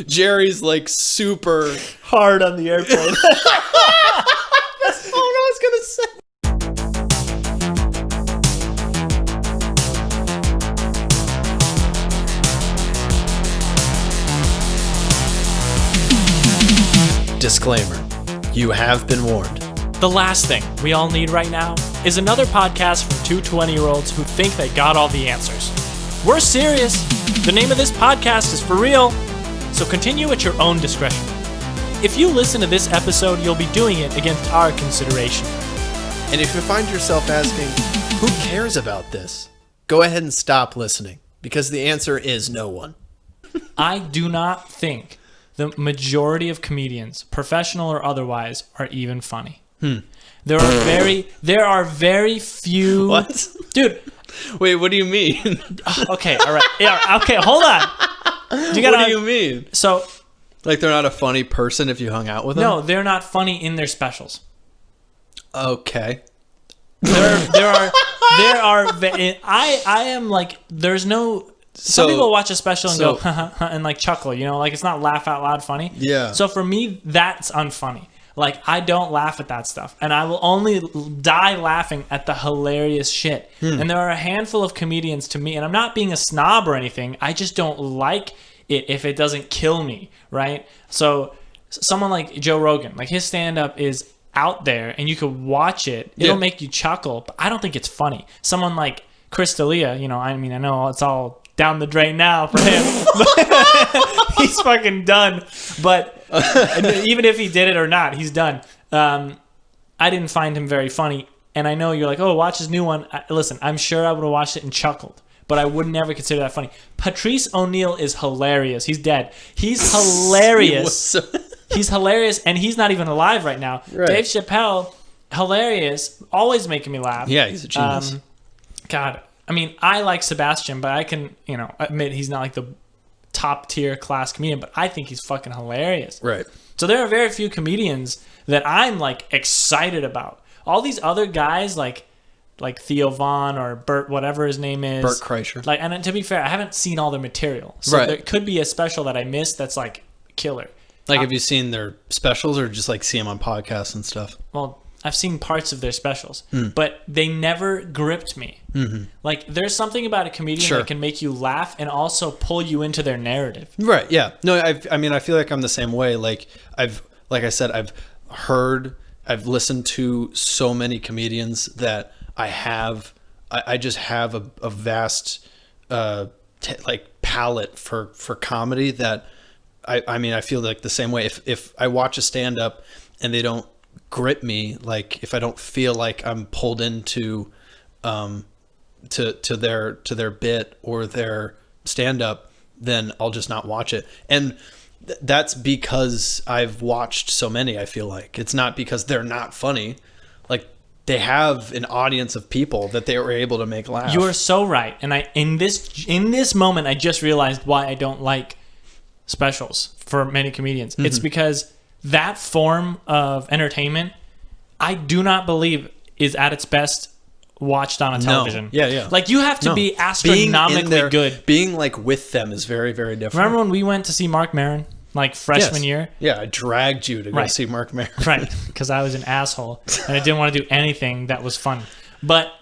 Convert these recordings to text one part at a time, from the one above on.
Jerry's like super hard on the airplane. That's all I was gonna say. Disclaimer. You have been warned. The last thing we all need right now is another podcast from two 20-year-olds who think they got all the answers. We're serious. The name of this podcast is for real, so continue at your own discretion. If you listen to this episode, you'll be doing it against our consideration. And if you find yourself asking, who cares about this? Go ahead and stop listening, because the answer is no one. I do not think the majority of comedians, professional or otherwise, are even funny. There are very few. What? Dude. Wait, what do you mean? Okay, all right. Yeah, okay, hold on. What do you mean? So, like they're not a funny person if you hung out with them? No, they're not funny in their specials. Okay. I am like, there's no. Some people watch a special and go and like chuckle, you know, like it's not laugh out loud funny. Yeah. So for me, that's unfunny. Like I don't laugh at that stuff, and I will only die laughing at the hilarious shit. And there are a handful of comedians to me, and I'm not being a snob or anything. I just don't like it if it doesn't kill me, right? So someone like Joe Rogan, like his stand-up is out there, and you could watch it. It'll make you chuckle, but I don't think it's funny. Someone like Chris D'Elia, you know, I mean, I know it's all down the drain now for him. He's fucking done. But even if he did it or not, he's done. I didn't find him very funny. And I know you're like, oh, watch his new one. Listen, I'm sure I would have watched it and chuckled, but I would never consider that funny. Patrice O'Neal is hilarious. He's dead. He's hilarious. He's hilarious, and he's not even alive right now. Right. Dave Chappelle, hilarious, always making me laugh. Yeah, he's a genius. God, I mean, I like Sebastian, but I can, you know, admit he's not like the top tier class comedian, but I think he's fucking hilarious. Right. So there are very few comedians that I'm like excited about. All these other guys like Theo Von or Bert, whatever his name is. Bert Kreischer. Like, and to be fair, I haven't seen all their material. So there could be a special that I missed that's like killer. Like, have you seen their specials or just like see them on podcasts and stuff? Well, I've seen parts of their specials, but they never gripped me. Mm-hmm. Like, there's something about a comedian that can make you laugh and also pull you into their narrative. Right. Yeah. No, I mean, I feel like I'm the same way. Like I've listened to so many comedians that I just have a vast, like palette for comedy that I mean, I feel like the same way. If I watch a stand-up and they don't grip me, like if I don't feel like I'm pulled into to their bit or their stand-up, then I'll just not watch it. And that's because I've watched so many. I feel like it's not because they're not funny. Like they have an audience of people that they were able to make laugh. You are so right. And in this moment, I just realized why I don't like specials for many comedians. Mm-hmm. It's because that form of entertainment, I do not believe is at its best watched on a television. No. Yeah. Like you have to be astronomically good. Being like with them is very, very different. Remember when we went to see Mark Maron, like freshman year? Yeah, I dragged you to go see Mark Maron. Right, because I was an asshole and I didn't want to do anything that was fun. But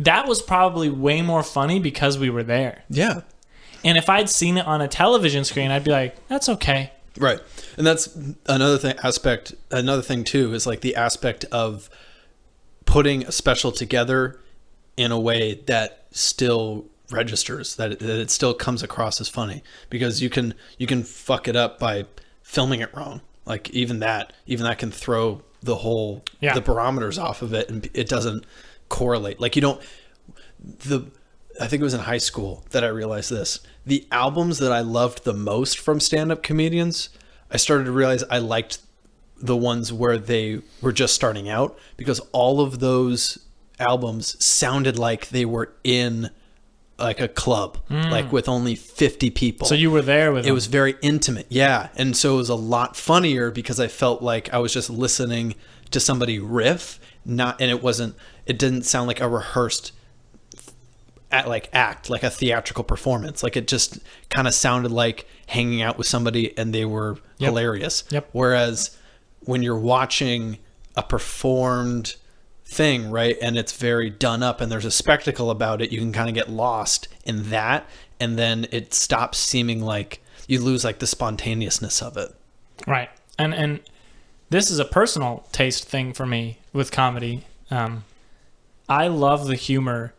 that was probably way more funny because we were there. Yeah. And if I'd seen it on a television screen, I'd be like, that's okay. Right. And that's another thing too, is like the aspect of putting a special together in a way that still registers, that it still comes across as funny, because you can fuck it up by filming it wrong. Like even that can throw the barometers off of it, and it doesn't correlate. Like I think it was in high school that I realized this. The albums that I loved the most from stand-up comedians, I started to realize I liked the ones where they were just starting out, because all of those albums sounded like they were in like a club, like with only 50 people. So you were there with them. It was very intimate. Yeah. And so it was a lot funnier because I felt like I was just listening to somebody riff, it didn't sound like a rehearsed act, like a theatrical performance. Like it just kind of sounded like hanging out with somebody and they were hilarious. Yep. Whereas when you're watching a performed thing, right, and it's very done up and there's a spectacle about it, you can kind of get lost in that, and then it stops seeming like you lose like the spontaneousness of it. Right. And this is a personal taste thing for me with comedy. I love the humor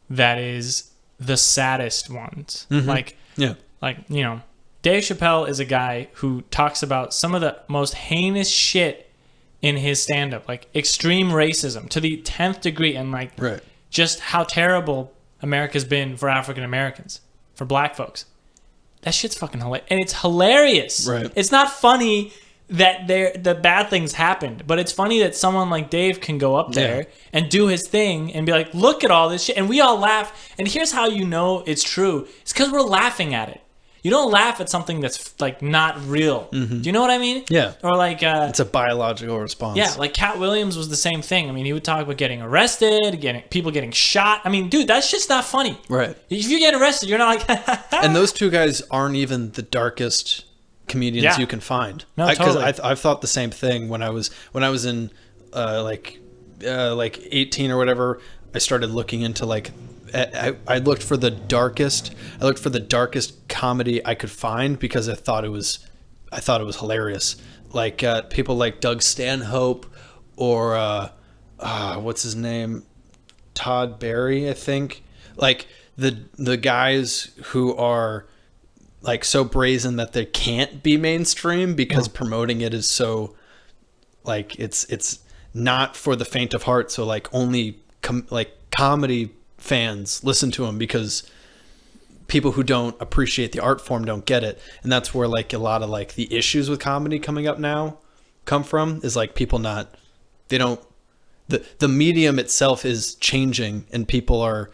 that is the saddest ones. Mm-hmm. Like, you know, Dave Chappelle is a guy who talks about some of the most heinous shit in his stand-up, like extreme racism to the 10th degree, and like just how terrible America's been for African Americans, for black folks. That shit's fucking hilarious. And it's hilarious. Right. It's not funny that the bad things happened, but it's funny that someone like Dave can go up there and do his thing and be like, look at all this shit. And we all laugh. And here's how you know it's true. It's because we're laughing at it. You don't laugh at something that's like not real. Mm-hmm. Do you know what I mean? Yeah. Or like it's a biological response. Yeah, like Cat Williams was the same thing. I mean, he would talk about getting arrested, people getting shot. I mean, dude, that's just not funny. Right. If you get arrested, you're not like And those two guys aren't even the darkest comedians you can find. No, totally. Because I've thought the same thing when I was in like 18 or whatever. I started looking into like I looked for the darkest comedy I could find because I thought it was hilarious. Like people like Doug Stanhope or what's his name, Todd Barry, I think. Like the guys who are like so brazen that they can't be mainstream because promoting it is so like it's not for the faint of heart. So like only comedy fans listen to them because people who don't appreciate the art form don't get it. And that's where like a lot of like the issues with comedy coming up now come from, is like people the medium itself is changing and people are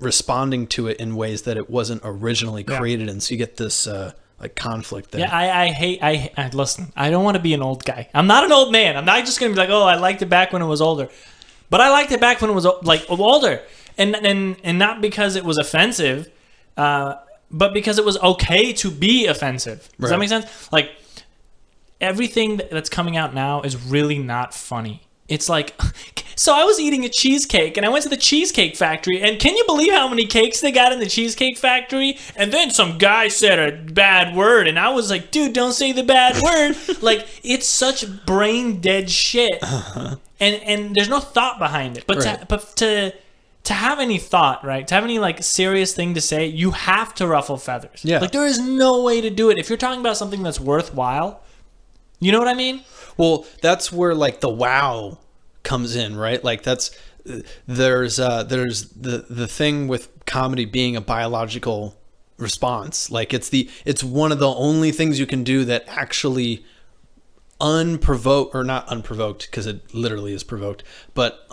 responding to it in ways that it wasn't originally created in. So you get this like conflict there. Yeah, I listen, I don't want to be an old guy. I'm not an old man. I'm not just going to be like, oh, I liked it back when it was older. But I liked it back when it was like older. And not because it was offensive, but because it was okay to be offensive. Does that make sense? Like, everything that's coming out now is really not funny. It's like, so I was eating a cheesecake, and I went to the Cheesecake Factory, and can you believe how many cakes they got in the Cheesecake Factory? And then some guy said a bad word, and I was like, dude, don't say the bad word. Like, it's such brain-dead shit. And there's no thought behind it. But to have any thought, right? To have any like serious thing to say, you have to ruffle feathers. Yeah. Like there is no way to do it. If you're talking about something that's worthwhile, you know what I mean? Well, that's where like the wow comes in, right? Like there's the thing with comedy being a biological response. Like it's one of the only things you can do that actually unprovoked, or not unprovoked because it literally is provoked, but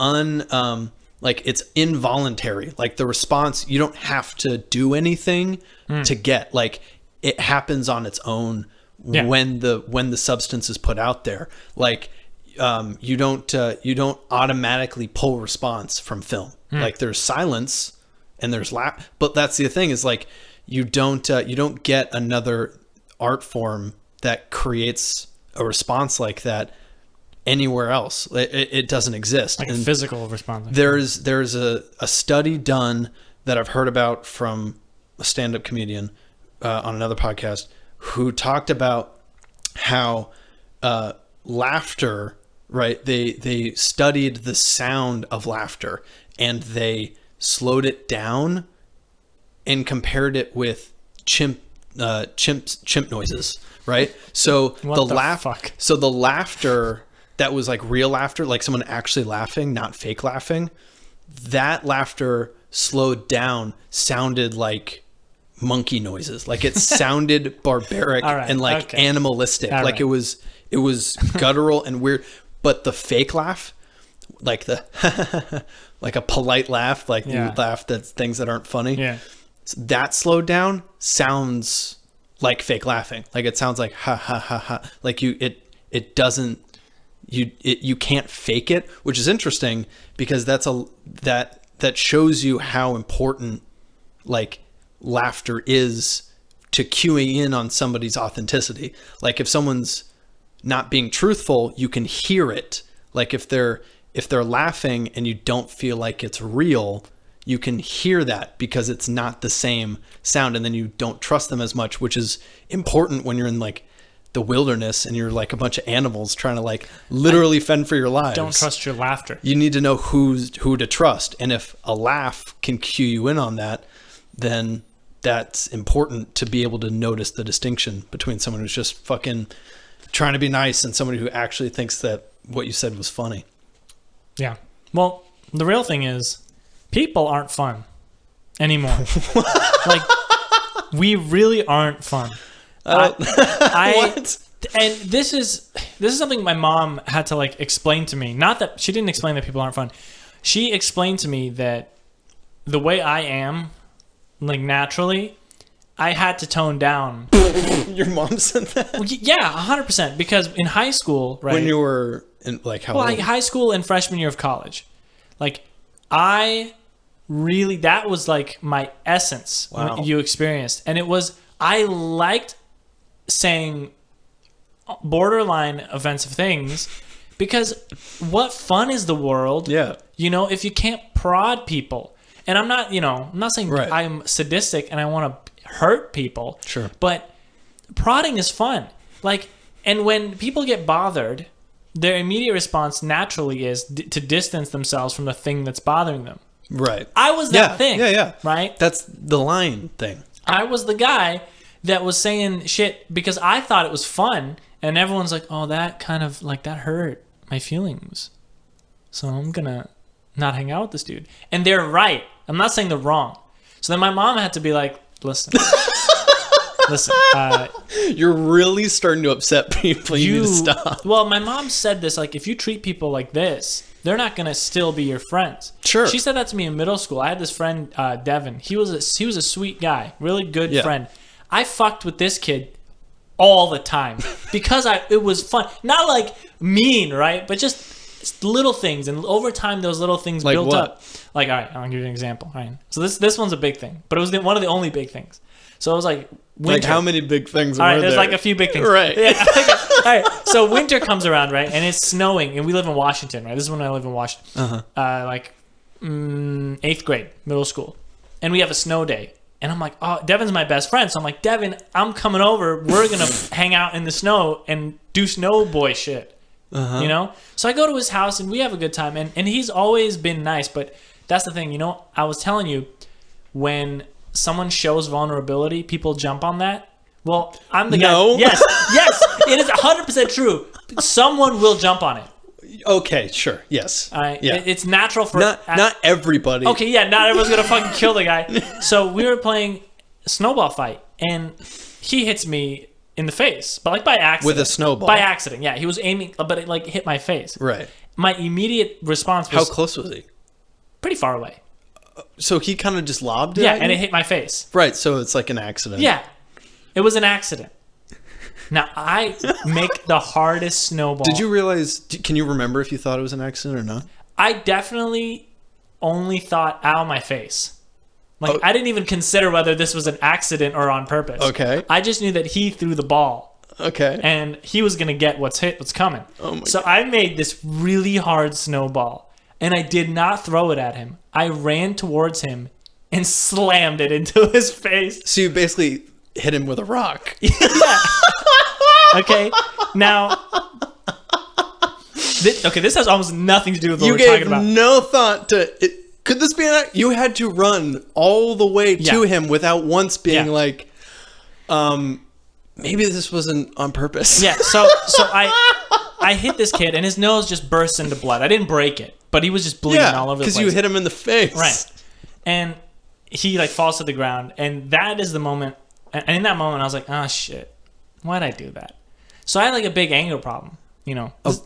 like it's involuntary. Like the response, you don't have to do anything to get, like it happens on its own when the substance is put out there. Like you don't automatically pull response from film. Like there's silence and there's but that's the thing, is like you don't get another art form that creates a response like that anywhere else. It doesn't exist. Like a physical response. There's a study done that I've heard about from a stand-up comedian on another podcast who talked about how laughter, right? They studied the sound of laughter and they slowed it down and compared it with chimp noises, right? So so the laughter that was like real laughter, like someone actually laughing, not fake laughing, that laughter slowed down sounded like monkey noises. Like it sounded barbaric and like animalistic. Like it was guttural and weird. But the fake laugh, like the like a polite laugh, like you laugh at things that aren't funny. Yeah. So that slowed down sounds like fake laughing. Like it sounds like ha ha ha ha. Like it doesn't, you can't fake it, which is interesting because that that shows you how important like laughter is to cueing in on somebody's authenticity. Like if someone's not being truthful, you can hear it. Like if they're laughing and you don't feel like it's real, you can hear that because it's not the same sound, and then you don't trust them as much, which is important when you're in like the wilderness and you're like a bunch of animals trying to like literally fend for your lives. Don't trust your laughter. You need to know who to trust. And if a laugh can cue you in on that, then that's important to be able to notice the distinction between someone who's just fucking trying to be nice and somebody who actually thinks that what you said was funny. Yeah. Well, the real thing is people aren't fun anymore. Like, we really aren't fun. What? And this is something my mom had to like explain to me. Not that she didn't explain that people aren't fun. She explained to me that the way I am, like naturally, I had to tone down. Your mom said that? Well, yeah, 100%. Because in high school, right? When you were in like how well, old? like high school and freshman year of college, like I really, that was like my essence. Wow. When you experienced, and it was, I liked saying borderline offensive things because what fun is the world? Yeah. You know, if you can't prod people. And I'm not, I'm not saying right. I'm sadistic and I want to hurt people. Sure. But prodding is fun. Like, and when people get bothered, their immediate response naturally is to distance themselves from the thing that's bothering them. Right. I was that thing. Yeah. Right? That's the line thing. I was the guy that was saying shit because I thought it was fun, and everyone's like, oh, that kind of, like, that hurt my feelings. So I'm going to not hang out with this dude. And they're right. I'm not saying they're wrong. So then my mom had to be like, listen. Listen. You're really starting to upset people. You need to stop. Well, my mom said this, like, if you treat people like this, they're not going to still be your friends. Sure. She said that to me in middle school. I had this friend, Devin. He was a sweet guy, really good friend. I fucked with this kid all the time because it was fun. Not like mean, right? But just little things. And over time, those little things like built what? up. Like, all right, I'll give you an example. All right. So this one's a big thing, but it was one of the only big things. So it was like winter. Like how many big things all right, were there? there's like a few big things. Right. Yeah. All right. So winter comes around, right? And it's snowing, and we live in Washington, right? This is when I live in Washington. Like 8th grade, middle school. And we have a snow day. And I'm like, oh, Devin's my best friend. So I'm like, Devin, I'm coming over. We're going to hang out in the snow and do snow boy shit. You know? So I go to his house, and we have a good time. And he's always been nice. But that's the thing. I was telling you, when someone shows vulnerability, people jump on that. Well, I'm the guy. Yes, it is 100% true. Someone will jump on it. Okay, sure. Yes. All right. Yeah. It's natural for not everybody. Okay, yeah, not everyone's gonna fucking kill the guy. So we were playing a snowball fight, and he hits me in the face, but like by accident. With a snowball. By accident, yeah. He was aiming, but it like hit my face. Right. My immediate response was how close was he? Pretty far away. So he kind of just lobbed it. Yeah, at and you? it hit my face. Right. So it's like an accident. Yeah, it was an accident. Now, I make the hardest snowball. Did you realize, can you remember if you thought it was an accident or not? I definitely only thought, ow, my face. Like, I didn't even consider whether this was an accident or on purpose. Okay. I just knew that he threw the ball. Okay. And he was going to get what's coming. Oh my so God. I made this really hard snowball, and I did not throw it at him. I ran towards him and slammed it into his face. So you basically hit him with a rock. Yeah. Okay. Now, this has almost nothing to do with what we're talking about. You gave no thought to it. Could this be an act? You had to run all the way to him without once being like, maybe this wasn't on purpose. Yeah. So I hit this kid, and his nose just burst into blood. I didn't break it, but he was just bleeding all over the place. Because you hit him in the face. Right. And he like falls to the ground, and that is the moment. And in that moment, I was like, oh shit, why'd I do that? So I had like a big anger problem,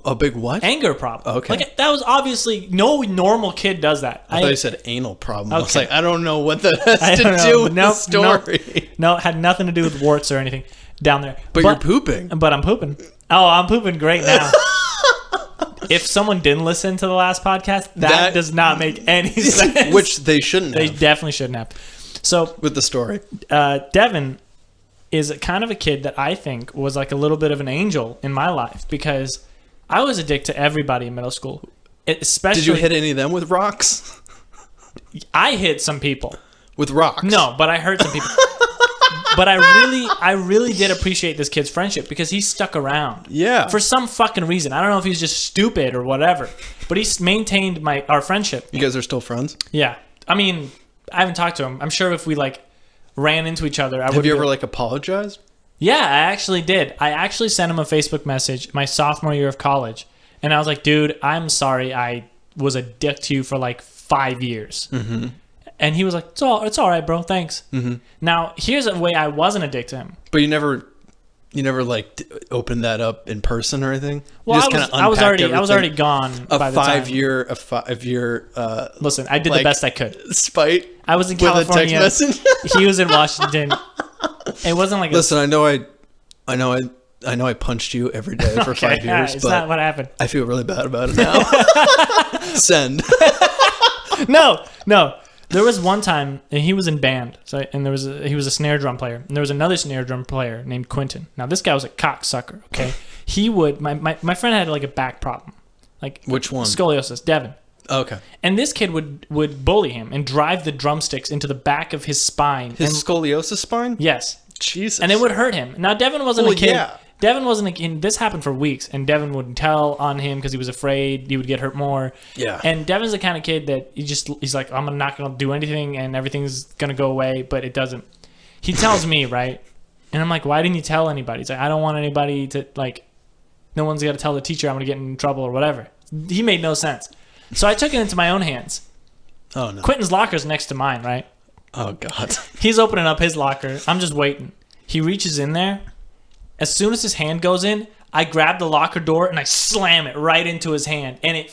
A big what? Anger problem. Okay. Like that was obviously, no normal kid does that. I thought you said anal problem. Okay. I was like, I don't know what that has to do with the story. No, it had nothing to do with warts or anything down there. But you're pooping. But I'm pooping. Oh, I'm pooping great now. If someone didn't listen to the last podcast, that does not make any sense. Which they shouldn't have. They definitely shouldn't have. So with the story. Devin is kind of a kid that I think was like a little bit of an angel in my life because I was a dick to everybody in middle school. Especially, did you hit any of them with rocks? I hit some people. With rocks? No, but I hurt some people. But I really did appreciate this kid's friendship because he stuck around. Yeah. For some fucking reason. I don't know if he was just stupid or whatever. But he maintained our friendship. You guys are still friends? Yeah. I mean, I haven't talked to him. I'm sure if we ran into each other, I would. Have you ever apologized? Yeah, I actually did. I actually sent him a Facebook message my sophomore year of college. And I was like, dude, I'm sorry I was a dick to you for 5 years. Mm-hmm. And he was like, it's all right, bro. Thanks. Mm-hmm. Now, here's a way I wasn't a dick to him. But you never opened that up in person or anything? Well, I was already gone by the time. A 5 year. Listen, I did the best I could. Spite. I was in California. With a text message. He was in Washington. It wasn't like. Listen, I know I punched you every day for 5 years. It's but not what happened. I feel really bad about it now. Send. No. There was one time, and he was in band, and he was a snare drum player, and there was another snare drum player named Quentin. Now, this guy was a cocksucker, okay? He would, my friend had a back problem. Which one? Scoliosis, Devin. Okay. And this kid would bully him and drive the drumsticks into the back of his spine. His scoliosis spine? Yes. Jesus. And it would hurt him. Now, Devin wasn't a kid. Yeah. Devin wasn't a kid. This happened for weeks, and Devin wouldn't tell on him because he was afraid he would get hurt more. Yeah. And Devin's the kind of kid that he's like, I'm not going to do anything, and everything's going to go away, but it doesn't. He tells me, right? And I'm like, why didn't you tell anybody? He's like, I don't want anybody to, no one's got to tell the teacher I'm going to get in trouble or whatever. He made no sense. So I took it into my own hands. Oh, no. Quentin's locker's next to mine, right? Oh, God. He's opening up his locker. I'm just waiting. He reaches in there. As soon as his hand goes in, I grab the locker door and I slam it right into his hand. And it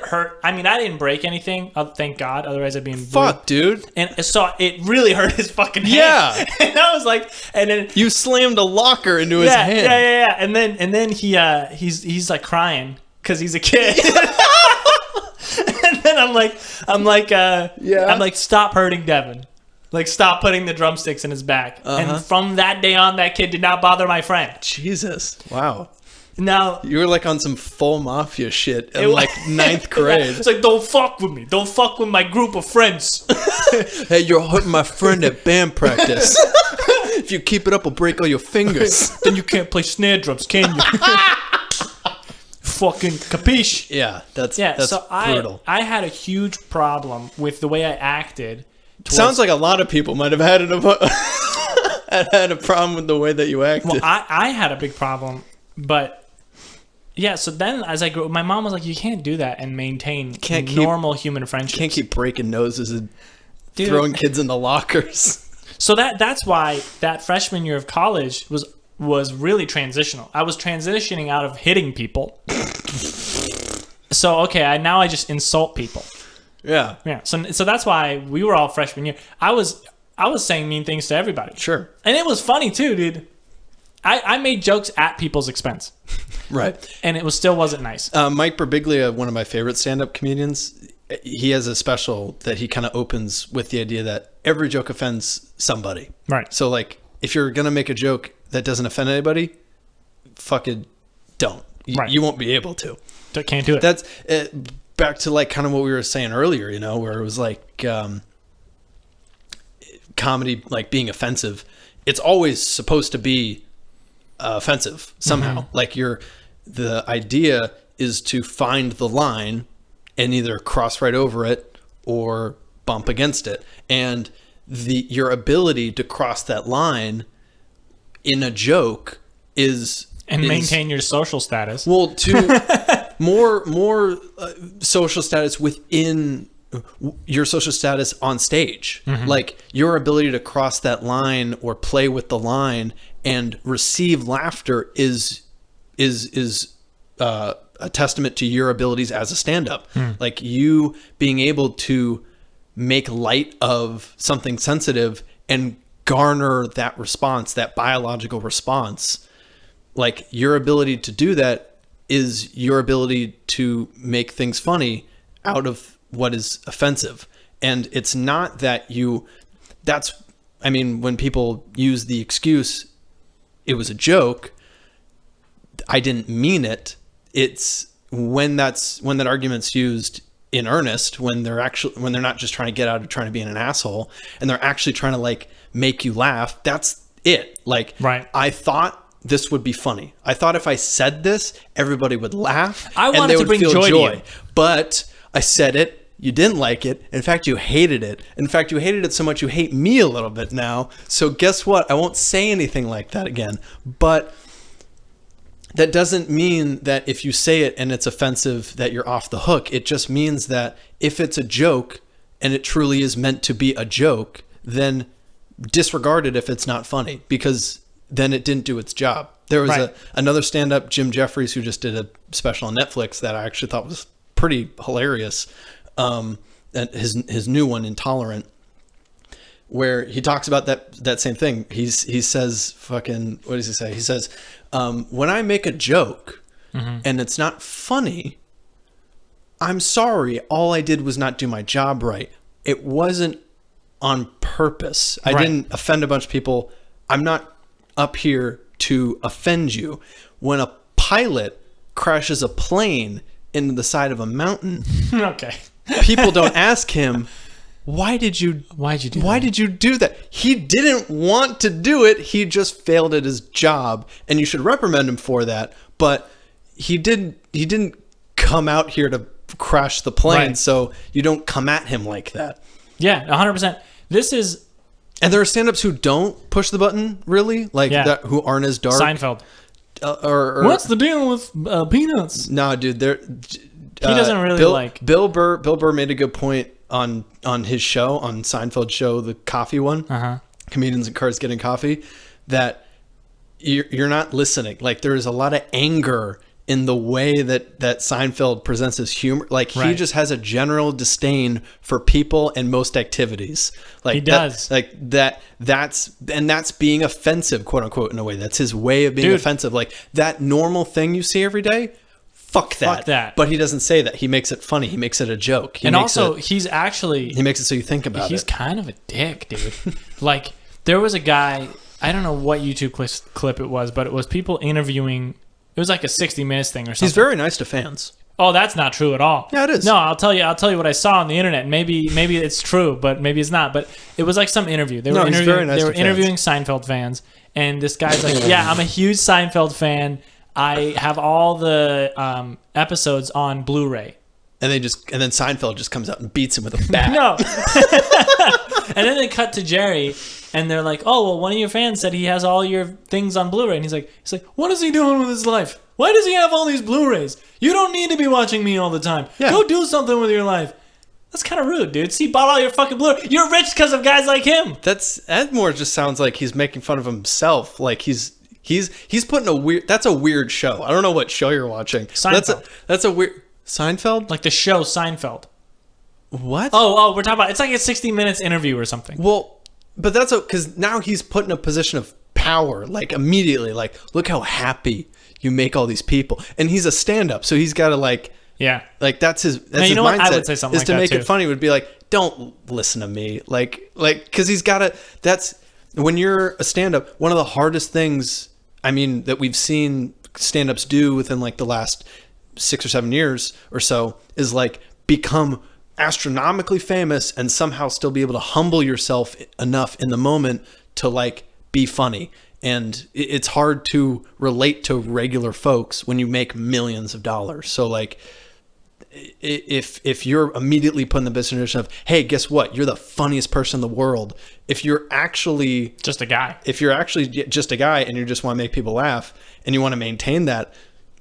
hurt. I mean, I didn't break anything, thank God. Otherwise, I'd be in Fuck, dude. And so it really hurt his fucking hand. Yeah. And I was like, and then you slammed a locker into his hand. Yeah. And then he's crying because he's a kid. And then I'm like, stop hurting Devin. Stop putting the drumsticks in his back. Uh-huh. And from that day on, that kid did not bother my friend. Jesus. Wow. Now you were on some full mafia shit in ninth grade. It's don't fuck with me. Don't fuck with my group of friends. Hey, you're hurting my friend at band practice. If you keep it up, I'll break all your fingers. Then you can't play snare drums, can you? Fucking capiche? Yeah, that's so brutal. I had a huge problem with the way I acted. Sounds like a lot of people might have had had a problem with the way that you acted. Well, I had a big problem, but yeah. So then, as I grew, my mom was like, "You can't do that and maintain normal human friendships. Can't keep breaking noses and throwing kids into lockers." So that's why that freshman year of college was really transitional. I was transitioning out of hitting people. So now I just insult people. Yeah. So that's why we were all freshman year. I was saying mean things to everybody. Sure. And it was funny too, dude. I made jokes at people's expense. Right. And it still wasn't nice. Mike Birbiglia, one of my favorite stand-up comedians, he has a special that he kind of opens with the idea that every joke offends somebody. Right. So if you're going to make a joke that doesn't offend anybody, fucking don't. Right. You won't be able to. Can't do it. That's back to kind of what we were saying earlier, where it was comedy being offensive. It's always supposed to be offensive somehow. Mm-hmm. The idea is to find the line and either cross right over it or bump against it. And your ability to cross that line in a joke is maintain your social status. Well, to more social status within your social status on stage. Mm-hmm. Your ability to cross that line or play with the line and receive laughter is a testament to your abilities as a stand-up. You being able to make light of something sensitive and garner that response, that biological response. Your ability to do that is your ability to make things funny out of what is offensive. And it's not that when people use the excuse, it was a joke, I didn't mean it. It's when that argument's used in earnest, when they're not just trying to get out of trying to be an asshole, and they're actually trying to like make you laugh. That's it. Like, right. I thought this would be funny. I thought if I said this, everybody would laugh. I and wanted they to would bring feel joy to you. But I said it. You didn't like it. In fact, you hated it. In fact, you hated it so much you hate me a little bit now. So guess what? I won't say anything like that again. But that doesn't mean that if you say it and it's offensive that you're off the hook. It just means that if it's a joke and it truly is meant to be a joke, then disregard it if it's not funny, because then it didn't do its job. There was another stand-up, Jim Jeffries, who just did a special on Netflix that I actually thought was pretty hilarious. And his new one, Intolerant, where he talks about that same thing. He says, what does he say? He says, when I make a joke and it's not funny, I'm sorry. All I did was not do my job right. It wasn't on purpose. I didn't offend a bunch of people. I'm not up here to offend you. When a pilot crashes a plane into the side of a mountain, okay, people don't ask him, why'd you do that? He didn't want to do it. He just failed at his job, and you should reprimand him for that. But he didn't come out here to crash the plane, so you don't come at him like that. Yeah, 100%. And there are stand-ups who don't push the button, really, like that, who aren't as dark. Seinfeld. What's the deal with peanuts? No, dude, he doesn't really Bill Burr. Bill Burr made a good point on his show, on Seinfeld's show, the coffee one, Comedians and Cars Getting Coffee, that you're not listening. Like, there is a lot of anger in the way that Seinfeld presents his humor. Like, he just has a general disdain for people and most activities. Like, he does. That's being offensive, quote unquote, in a way. That's his way of being offensive. Like, that normal thing you see every day, fuck that. But he doesn't say that. He makes it funny. He makes it a joke. He makes it so you think about it. He's kind of a dick, dude. Like, there was a guy, I don't know what YouTube clip it was, but it was people interviewing. It was like a 60 Minutes thing or something. He's very nice to fans. Oh, that's not true at all. Yeah, it is. No, I'll tell you what I saw on the internet. Maybe it's true, but maybe it's not. But it was like some interview. They were interviewing Seinfeld fans, and this guy's like, "Yeah, I'm a huge Seinfeld fan. I have all the episodes on Blu-ray." And then Seinfeld just comes out and beats him with a bat. No. And then they cut to Jerry, and they're like, "Oh, well, one of your fans said he has all your things on Blu-ray." And he's like, "What is he doing with his life? Why does he have all these Blu-rays? You don't need to be watching me all the time. Yeah. Go do something with your life." That's kind of rude, dude. See, he bought all your fucking Blu-ray. You're rich because of guys like him. That more just sounds like he's making fun of himself. Like he's putting that's a weird show. I don't know what show you're watching. Seinfeld. That's a weird Seinfeld? Like the show Seinfeld. What? Oh, we're talking about, it's like a 60 Minutes interview or something. Well, but that's because now he's put in a position of power, like immediately, like, look how happy you make all these people. And he's a stand-up, so he's got to like that's his mindset. What? I would say something like that, to make too. it funny would be like, don't listen to me. Like, because he's got to, that's, when you're a stand-up, one of the hardest things, I mean, that we've seen stand-ups do within like the last 6 or 7 years or so is like become astronomically famous and somehow still be able to humble yourself enough in the moment to like be funny. And it's hard to relate to regular folks when you make millions of dollars. So like, if you're immediately put in the position of, hey, guess what? You're the funniest person in the world. If you're actually just a guy, and you just want to make people laugh and you want to maintain that,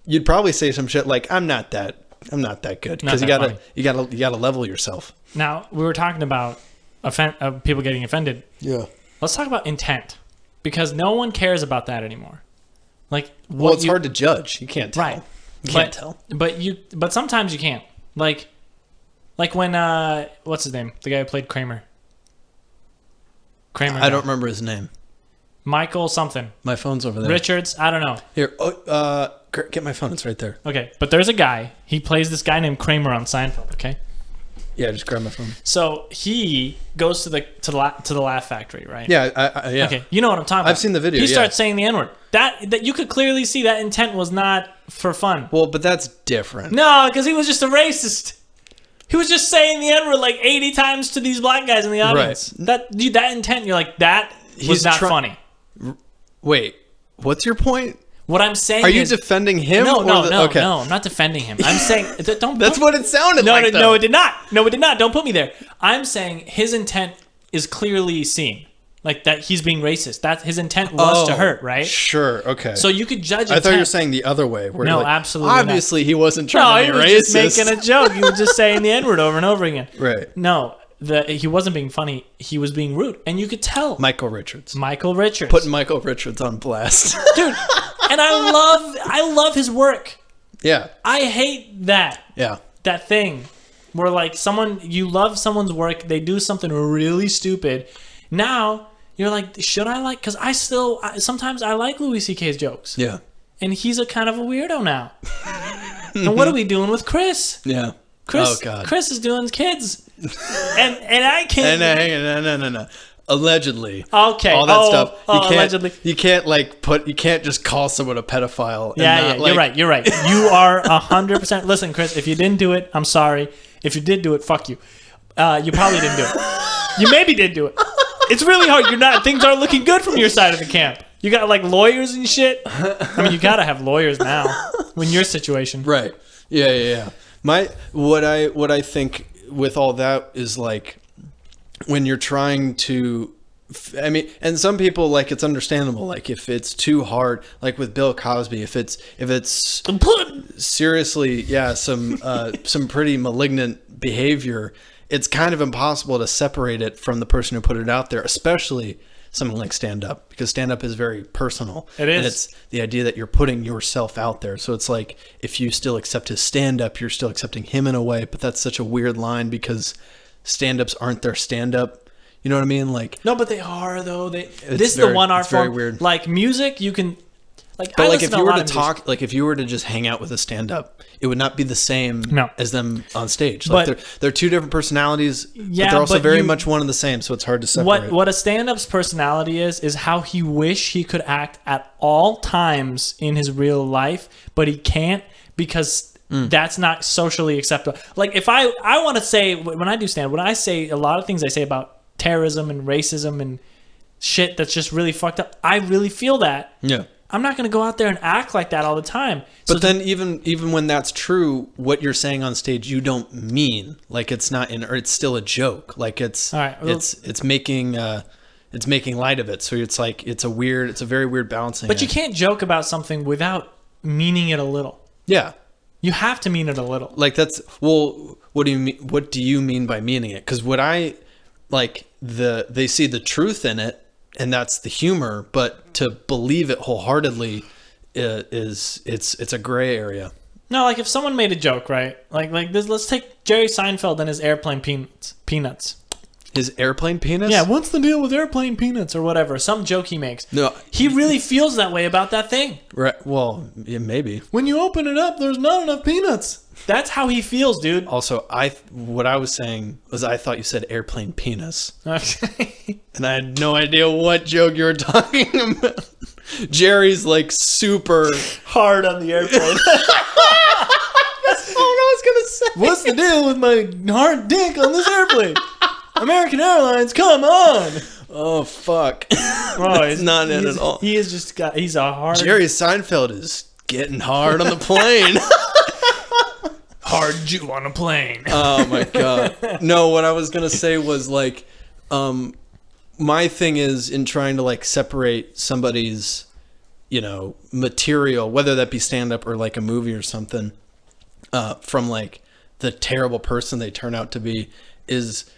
you'd probably say some shit like, I'm not that good, because you gotta level yourself. Now, we were talking about people getting offended. Yeah. Let's talk about intent, because no one cares about that anymore. Like, it's hard to judge. You can't tell. Right. You can't tell. But sometimes you can't. Like when what's his name? The guy who played Kramer. I don't remember his name. Michael something. My phone's over there. Richards. I don't know. Here. get my phone. It's right there. Okay, but there's a guy. He plays this guy named Kramer on Seinfeld. Okay. Yeah, just grab my phone. So he goes to the Laugh Factory, right? Yeah, yeah. Okay, you know what I'm talking about. I've seen the video. He starts saying the N-word. That you could clearly see that intent was not for fun. Well, but that's different. No, because he was just a racist. He was just saying the N-word like 80 times to these black guys in the audience. Right. That intent, you're like, that was not funny. Wait, what's your point? What I'm saying Are you defending him? No, okay. no, I'm not defending him. I'm saying don't. That's what it sounded like. No, it did not. No, it did not. Don't put me there. I'm saying his intent is clearly seen, like that he's being racist. That his intent was to hurt, right? Sure. Okay. So you could judge. I thought you were saying the other way. No, like, absolutely. Obviously, he wasn't trying to be racist. No, he was just making a joke. He was just saying the N-word over and over again. Right. No. He wasn't being funny. He was being rude, and you could tell. Michael Richards. Putting Michael Richards on blast, dude. And I love his work. Yeah. I hate that. Yeah. That thing where like you love someone's work, they do something really stupid. Now you're like, should I like? Because sometimes I like Louis C.K.'s jokes. Yeah. And he's a kind of a weirdo now. And what are we doing with Chris? Yeah. Chris, oh God. Chris is doing kids, and I can't. No. Allegedly. Okay. All that stuff. Allegedly. You can't You can't just call someone a pedophile. Yeah. You're right. You are 100%. Listen, Chris. If you didn't do it, I'm sorry. If you did do it, fuck you. You probably didn't do it. You maybe did do it. It's really hard. Things aren't looking good from your side of the camp. You got like lawyers and shit. I mean, you gotta have lawyers now in your situation. Right. Yeah. What I think with all that is like when you're trying to, I mean, and some people like it's understandable. Like if it's too hard, like with Bill Cosby, if it's seriously, some pretty malignant behavior, it's kind of impossible to separate it from the person who put it out there, especially something like stand-up, because stand-up is very personal. It is. And it's the idea that you're putting yourself out there. So it's like, if you still accept his stand-up, you're still accepting him in a way, but that's such a weird line because stand-ups aren't their stand-up. You know what I mean? Like, no, but they are though. This is the one art form. Very weird. Like music, you can like. But like if you were to talk, like if you were to just hang out with a stand-up, it would not be the same as them on stage. Like they're two different personalities, but they're also very much one and the same. So it's hard to separate. What a stand-up's personality is how he wish he could act at all times in his real life, but he can't because that's not socially acceptable. Like if I want to say when I do stand, when I say a lot of things I say about terrorism and racism and shit that's just really fucked up, I really feel that. Yeah. I'm not going to go out there and act like that all the time. But then even when that's true, what you're saying on stage, you don't mean. Like it's not or it's still a joke. Like it's, all right, well, it's making light of it. So it's like, it's a very weird balancing But act. you can't joke about something without meaning it a little. Yeah. You have to mean it a little. Like what do you mean? What do you mean by meaning it? Because what I like, they see the truth in it, and that's the humor, but to believe it wholeheartedly it's a gray area. No, like if someone made a joke, right? Like this, let's take Jerry Seinfeld and his airplane peanuts. His airplane penis? Yeah, what's the deal with airplane peanuts or whatever? Some joke he makes. No. He really feels that way about that thing. Right. Well, yeah, maybe. When you open it up, there's not enough peanuts. That's how he feels, dude. Also, what I was saying was I thought you said airplane penis. Okay. And I had no idea what joke you were talking about. Jerry's like super hard on the airplane. That's all I was going to say. What's the deal with my hard dick on this airplane? American Airlines, come on! Oh fuck! It's not it at all. He's a hard. Jerry Seinfeld is getting hard on the plane. Hard Jew on a plane. Oh my god! No, what I was gonna say was like, my thing is in trying to like separate somebody's, material, whether that be stand up or like a movie or something, from like the terrible person they turn out to be, is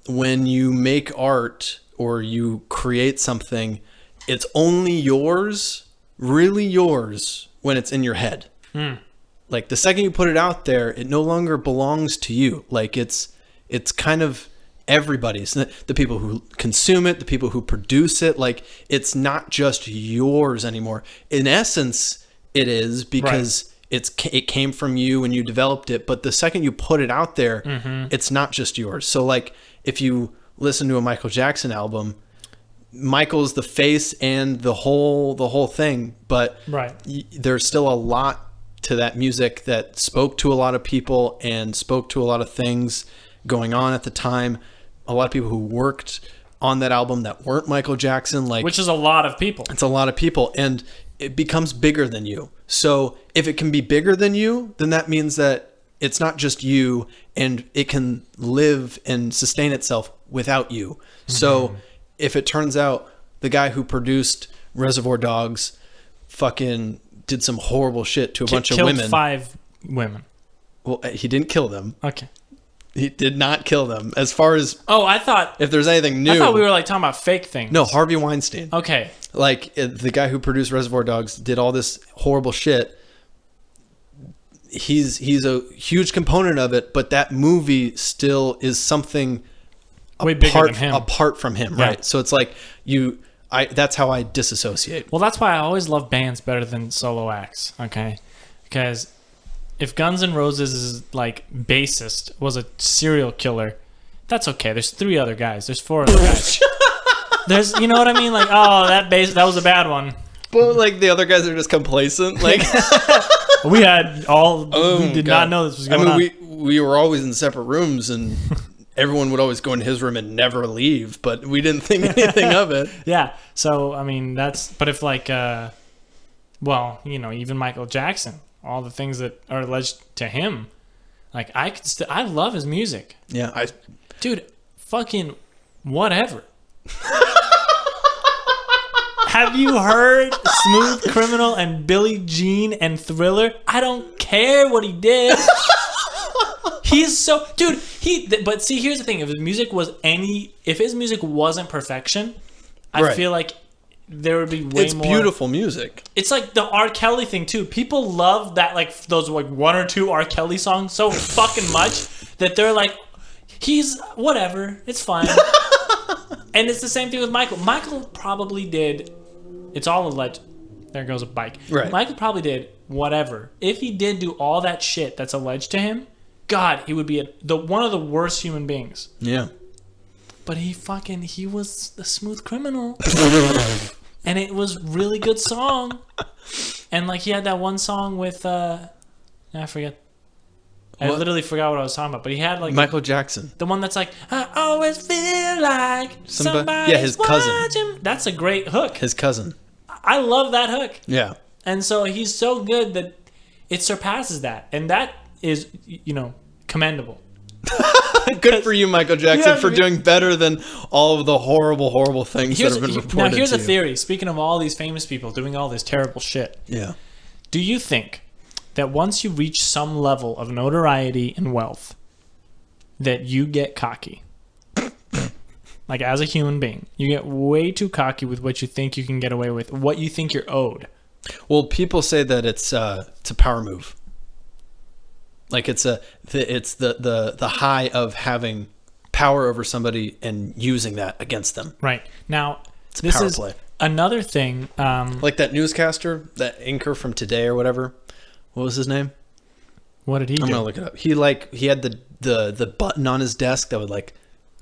when you make art or you create something, it's only yours, really yours, when it's in your head. Like the second you put it out there, it no longer belongs to you. Like it's kind of everybody's. The people who consume it, the people who produce it, like it's not just yours anymore. In essence, it is because it came from you and you developed it. But the second you put it out there, it's not just yours. So like if you listen to a Michael Jackson album, Michael's the face and the whole thing, but there's still a lot to that music that spoke to a lot of people and spoke to a lot of things going on at the time. A lot of people who worked on that album that weren't Michael Jackson, like, which is a lot of people. It's a lot of people, and it becomes bigger than you. So if it can be bigger than you, then that means that it's not just you, and it can live and sustain itself without you. So if it turns out the guy who produced Reservoir Dogs fucking did some horrible shit to a bunch of women. Killed 5 women. Well, he didn't kill them. Okay. He did not kill them. As far as... Oh, I thought... If there's anything new... I thought we were like talking about fake things. No, Harvey Weinstein. Okay. Like the guy who produced Reservoir Dogs did all this horrible shit. He's a huge component of it, but that movie still is something way bigger than him. Apart from him, right? So it's like that's how I disassociate. Well, that's why I always love bands better than solo acts, okay? Because if Guns N' Roses' like bassist was a serial killer, that's okay. There's 3 other guys. There's 4 other guys. There's, you know what I mean? Like, oh, that was a bad one. But like the other guys are just complacent. Like we did not know this was going on. We were always in separate rooms and everyone would always go in his room and never leave, but we didn't think anything of it. Yeah. So, I mean, but if like, well, you know, even Michael Jackson, all the things that are alleged to him, like I love his music. Yeah. Dude, fucking whatever. Have you heard Smooth Criminal and Billie Jean and Thriller? I don't care what he did. He's so... Dude, but see, here's the thing. If his music wasn't perfection, I feel like there would be way more... It's beautiful music. It's like the R. Kelly thing, too. People love that, like, those like 1 or 2 R. Kelly songs so fucking much that they're like, he's... Whatever. It's fine. And it's the same thing with Michael. Michael probably did... It's all alleged. There goes a bike. Right. Michael probably did whatever. If he did do all that shit that's alleged to him, God, he would be one of the worst human beings. Yeah. But he was a Smooth Criminal. And it was really good song. And like he had that one song with I forget. I literally forgot what I was talking about, but he had like Michael Jackson. The one that's like, I always feel like somebody's his cousin. watching. That's a great hook. His cousin. I love that hook. Yeah. And so he's so good that it surpasses that. And that is, you know, commendable. Good for you, Michael Jackson, for doing better than all of the horrible, horrible things that have been reported. Now, here's a theory. Speaking of all these famous people doing all this terrible shit. Yeah. Do you think that once you reach some level of notoriety and wealth, that you get cocky? Like, as a human being, you get way too cocky with what you think you can get away with, what you think you're owed. Well, people say that it's a power move. Like it's the high of having power over somebody and using that against them. Right. Now, it's this power is play. Another thing. Like that newscaster, that anchor from Today or whatever. What was his name? What did he do? I'm gonna look it up. He had the button on his desk that would like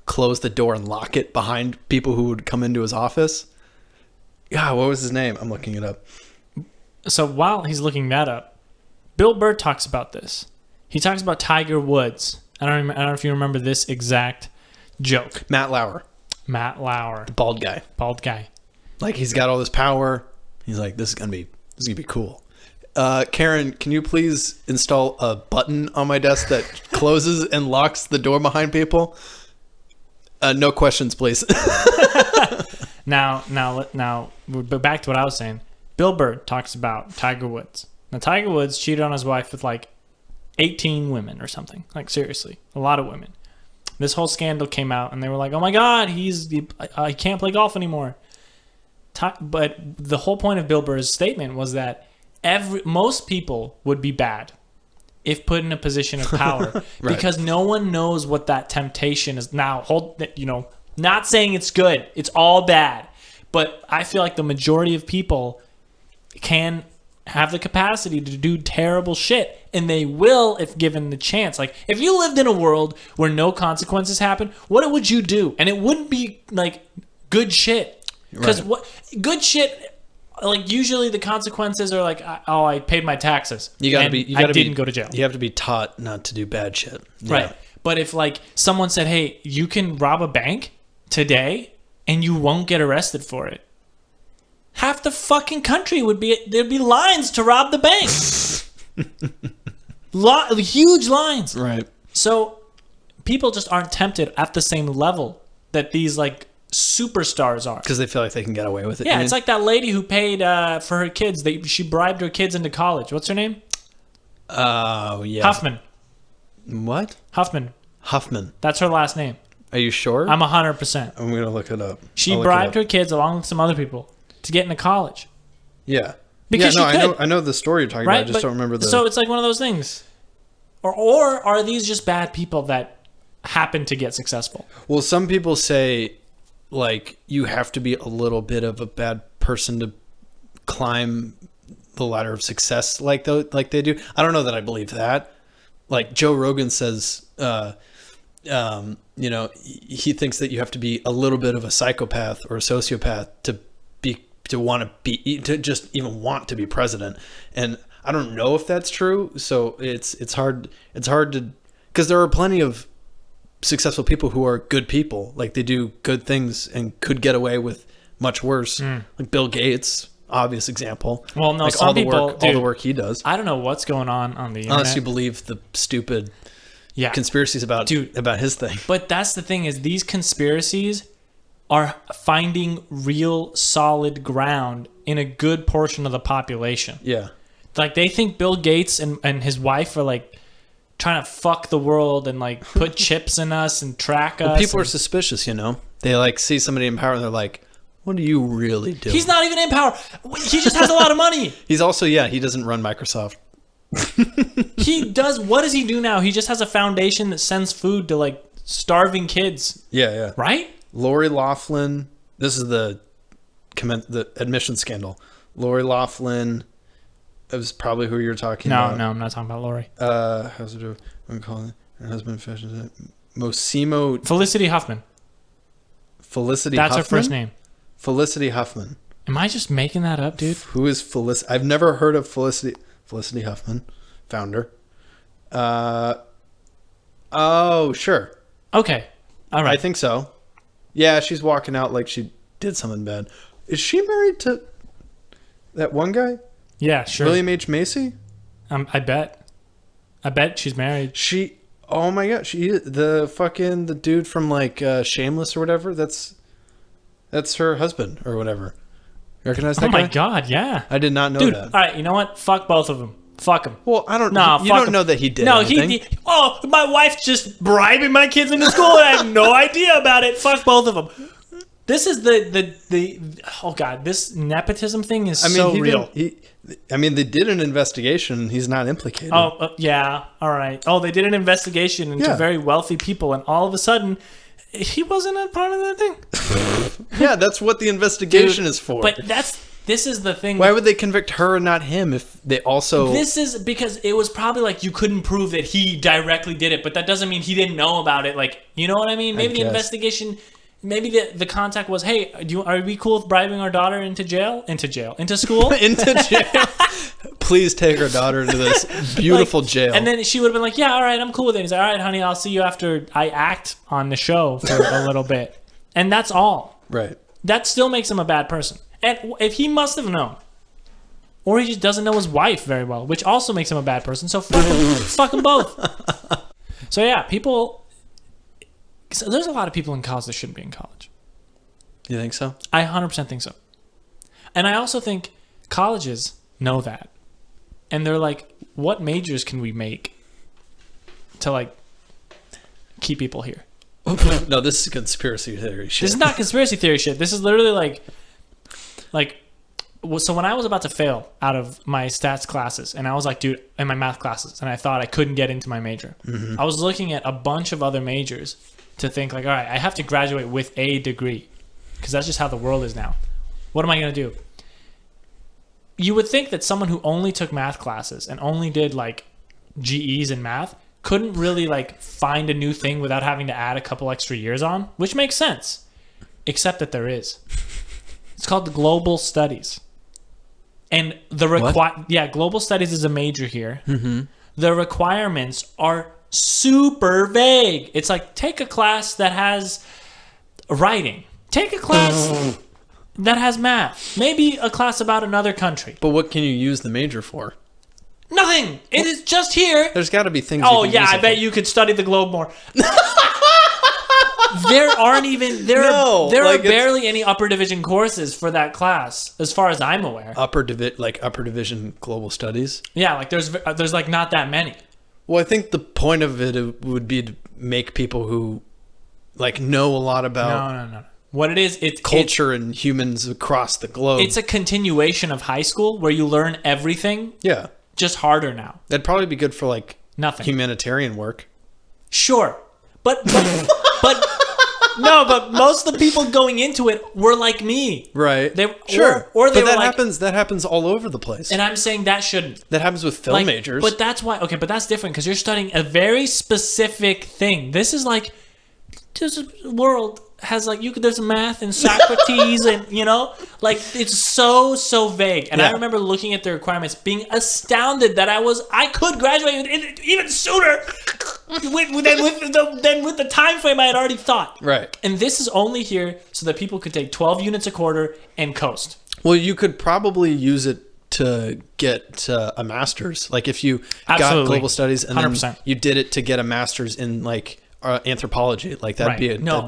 close the door and lock it behind people who would come into his office. Yeah, what was his name? I'm looking it up. So while he's looking that up, Bill Burr talks about this. He talks about Tiger Woods. I don't know if you remember this exact joke. Matt Lauer. The bald guy. Like he's got all this power. He's like, this is gonna be cool. Karen, can you please install a button on my desk that closes and locks the door behind people? No questions, please. Now, but back to what I was saying. Bill Burr talks about Tiger Woods. Now, Tiger Woods cheated on his wife with like 18 women or something. Like, seriously, a lot of women. This whole scandal came out, and they were like, oh my God, he can't play golf anymore. But the whole point of Bill Burr's statement was that most people would be bad if put in a position of power. Right. Because no one knows what that temptation is. Now, not saying it's good. It's all bad. But I feel like the majority of people can have the capacity to do terrible shit, and they will if given the chance. Like, if you lived in a world where no consequences happen, what would you do? And it wouldn't be like good shit, because what good shit, like, usually the consequences are like, oh, I paid my taxes. I didn't go to jail. You have to be taught not to do bad shit. Yeah. Right. But if like someone said, hey, you can rob a bank today and you won't get arrested for it, half the fucking country there'd be lines to rob the bank. Huge lines. Right. So people just aren't tempted at the same level that these like superstars are. Because they feel like they can get away with it. Yeah, it's like that lady who paid for her kids. She bribed her kids into college. What's her name? Oh, yeah. Huffman. What? Huffman. That's her last name. Are you sure? I'm 100%. I'm going to look it up. She bribed her kids along with some other people to get into college. Yeah. Because she could. I know the story you're talking about. I just don't remember the... So it's like one of those things. Or are these just bad people that happen to get successful? Well, some people say, like, you have to be a little bit of a bad person to climb the ladder of success like they do. I don't know that I believe that. Like, Joe Rogan says, you know, he thinks that you have to be a little bit of a psychopath or a sociopath to just even want to be president. And I don't know if that's true. So it's hard to, because there are plenty of successful people who are good people. Like, they do good things and could get away with much worse. Like Bill Gates, obvious example. Well, no, like some people, all the work he does. I don't know what's going on the internet. Unless you believe the stupid conspiracies about his thing. But that's the thing, is these conspiracies are finding real solid ground in a good portion of the population. Yeah. Like, they think Bill Gates and his wife are like trying to fuck the world and like put chips in us and track us. People are suspicious, you know. They like see somebody in power and they're like, what are you really doing? He's not even in power. He just has a lot of money. He's also, he doesn't run Microsoft. He does. What does he do now? He just has a foundation that sends food to like starving kids. Yeah. Right? Lori Loughlin. This is the admission scandal. Lori Loughlin. It was probably who you're talking about. No, I'm not talking about Lori. How's it do? I'm calling her husband. Mosimo. Felicity Huffman. That's her first name. Felicity Huffman. Am I just making that up, dude? Who is Felicity? I've never heard of Felicity Huffman, founder. Oh, sure. Okay. All right. I think so. Yeah, she's walking out like she did something bad. Is she married to that one guy? Yeah, sure. William H. Macy? I bet she's married. Oh my god, the dude from like Shameless or whatever. That's her husband or whatever. You recognize that guy? Oh my god, yeah. I did not know Dude, that. All right, you know what? Fuck both of them. Fuck him. Well, I don't know. You don't know that he did. No, my wife's just bribing my kids into school and I have no idea about it. Fuck both of them. This is oh god, this nepotism thing is so real. They did an investigation. He's not implicated. Oh, yeah. All right. Oh, they did an investigation into very wealthy people, and all of a sudden, he wasn't a part of that thing. Yeah, that's what the investigation is for. But this is the thing. Why would they convict her and not him if they also... This is because it was probably like you couldn't prove that he directly did it, but that doesn't mean he didn't know about it. Like, you know what I mean? Maybe the investigation... Maybe the contact was, hey, are we cool with bribing our daughter into school? Into jail. Please take our daughter to this beautiful jail. And then she would have been like, yeah, all right, I'm cool with it. He's like, all right, honey, I'll see you after I act on the show for a little bit. And that's all. Right. That still makes him a bad person. And if he must have known, or he just doesn't know his wife very well, which also makes him a bad person, so fuck them both. So yeah, there's a lot of people in college that shouldn't be in college. You think so? I 100% think so. And I also think colleges know that. And they're like, what majors can we make to like keep people here? No, this is conspiracy theory shit. This is not conspiracy theory shit. This is literally so when I was about to fail out of my stats classes, and I was like, dude, in my math classes, and I thought I couldn't get into my major. Mm-hmm. I was looking at a bunch of other majors to think like, all right, I have to graduate with a degree because that's just how the world is now. What am I going to do? you would think that someone who only took math classes and only did like GEs in math couldn't really like find a new thing without having to add a couple extra years on, which makes sense. Except that there is. It's called the Global Studies. And Global Studies is a major here. Mm-hmm. The requirements are super vague. It's like, take a class that has writing. Take a class that has math. Maybe a class about another country. But what can you use the major for? Nothing. It is just here. There's got to be things. Oh, yeah, I bet you could study the globe more. There aren't even there are barely any upper division courses for that class, as far as I'm aware. Upper division global studies. Yeah, like there's like not that many. Well, I think the point of it would be to make people who like know a lot about No. What it is, it's culture and humans across the globe. It's a continuation of high school where you learn everything. Yeah. Just harder now. That'd probably be good for like nothing humanitarian work. Sure. But no, but most of the people going into it were like me. Right. Or they but were that happens all over the place. And I'm saying that shouldn't. That happens with film majors. But that's why, okay, but that's different because you're studying a very specific thing. This is like, this world has like, there's math and Socrates and, like it's so vague. And I remember looking at the requirements, being astounded that I could graduate even sooner than with the time frame I had already thought. Right. And this is only here so that people could take 12 units a quarter and coast. Well, you could probably use it to get a master's. Like if you got global studies and 100%. Then you did it to get a master's in like anthropology, like that'd be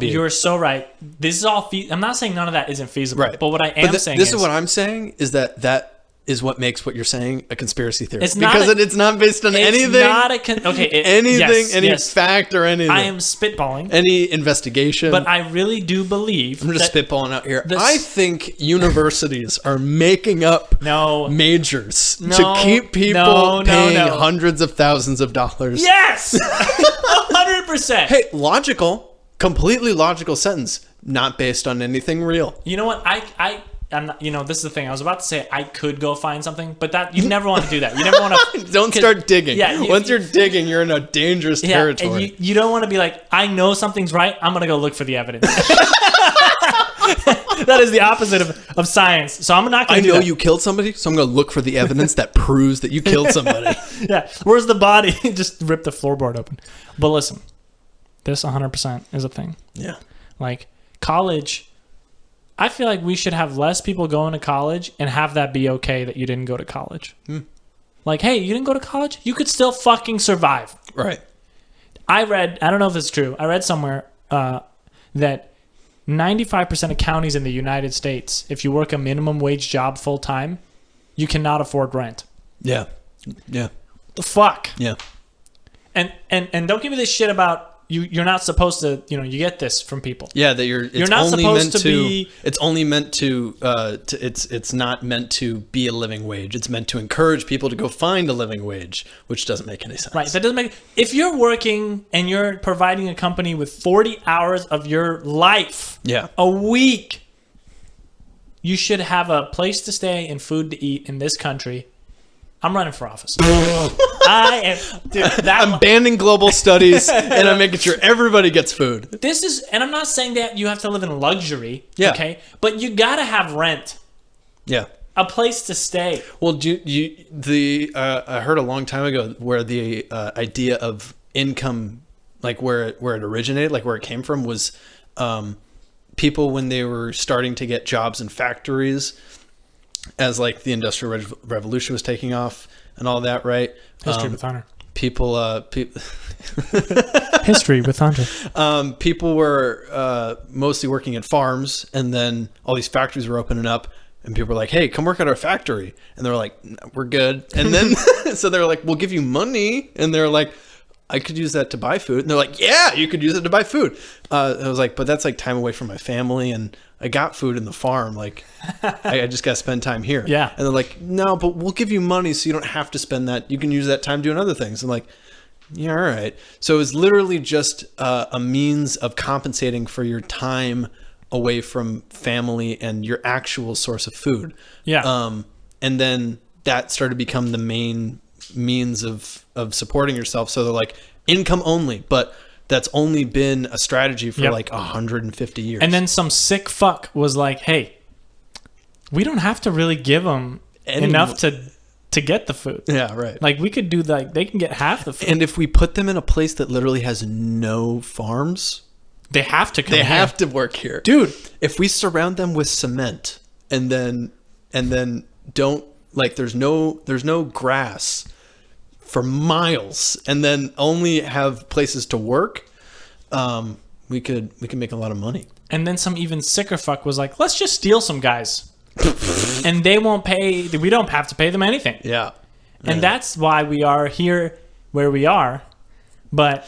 you're so right. This is all I'm not saying none of that isn't feasible, right? But what I am saying is what I'm saying is that is what makes what you're saying a conspiracy theory. It's not based on anything. Any fact or anything. I am spitballing. Any investigation. But I really do believe. I'm just spitballing out here. I think universities are making up majors to keep people paying hundreds of thousands of dollars. Yes, 100%. Hey, completely logical sentence, not based on anything real. You know what? I'm not, this is the thing. I was about to say I could go find something, but that you never want to do that. You never want to. Don't start digging. Yeah, once you're digging, you're in a dangerous territory. And you don't want to be like, I know something's right. I'm gonna go look for the evidence. That is the opposite of science. So I'm not going to do that. I know you killed somebody, so I'm going to look for the evidence that proves that you killed somebody. Yeah. Where's the body? Just rip the floorboard open. But listen, this 100% is a thing. Yeah. Like college, I feel like we should have less people going to college and have that be okay that you didn't go to college. Like, hey, you didn't go to college? You could still fucking survive. Right. I don't know if it's true. I read somewhere that 95% of counties in the United States, if you work a minimum wage job full time, you cannot afford rent. Yeah. Yeah. The fuck? Yeah. And don't give me this shit about you're not supposed to, you get this from people. Yeah, that you're not supposed to be. It's only meant to. It's not meant to be a living wage. It's meant to encourage people to go find a living wage, which doesn't make any sense. Right. That doesn't make. If you're working and you're providing a company with 40 hours of your life, a week, you should have a place to stay and food to eat in this country. I'm running for office. I'm banning global studies and I'm making sure everybody gets food. And I'm not saying that you have to live in luxury. Yeah. Okay. But you gotta have rent. Yeah. A place to stay. Well, I heard a long time ago where the idea of income, like where it originated, like where it came from, was people when they were starting to get jobs in factories. As like the Industrial Revolution was taking off and all that, right? History with honor. History with honor. People were mostly working at farms, and then all these factories were opening up, and people were like, "Hey, come work at our factory," and they were like, "No, we're good." And then so they were like, "We'll give you money," and they're like, I could use that to buy food. And they're like, yeah, you could use it to buy food. I was like, but that's like time away from my family. And I got food in the farm. Like, I just got to spend time here. Yeah. And they're like, no, but we'll give you money so you don't have to spend that. You can use that time doing other things. I'm like, yeah, all right. So it was literally just a means of compensating for your time away from family and your actual source of food. Yeah. and then that started to become the main means of supporting yourself. So they're like income only, but that's only been a strategy for like 150 years. And then some sick fuck was like, hey, we don't have to really give them enough to get the food. Yeah, right. Like we could do like they can get half the food. And if we put them in a place that literally has no farms, they have to come they here. have to work here. Dude, if we surround them with cement and then don't like there's no grass for miles and then only have places to work, we could make a lot of money. And then some even sicker fuck was like, let's just steal some guys. And they won't pay, we don't have to pay them anything. Yeah. And that's why we are here where we are. But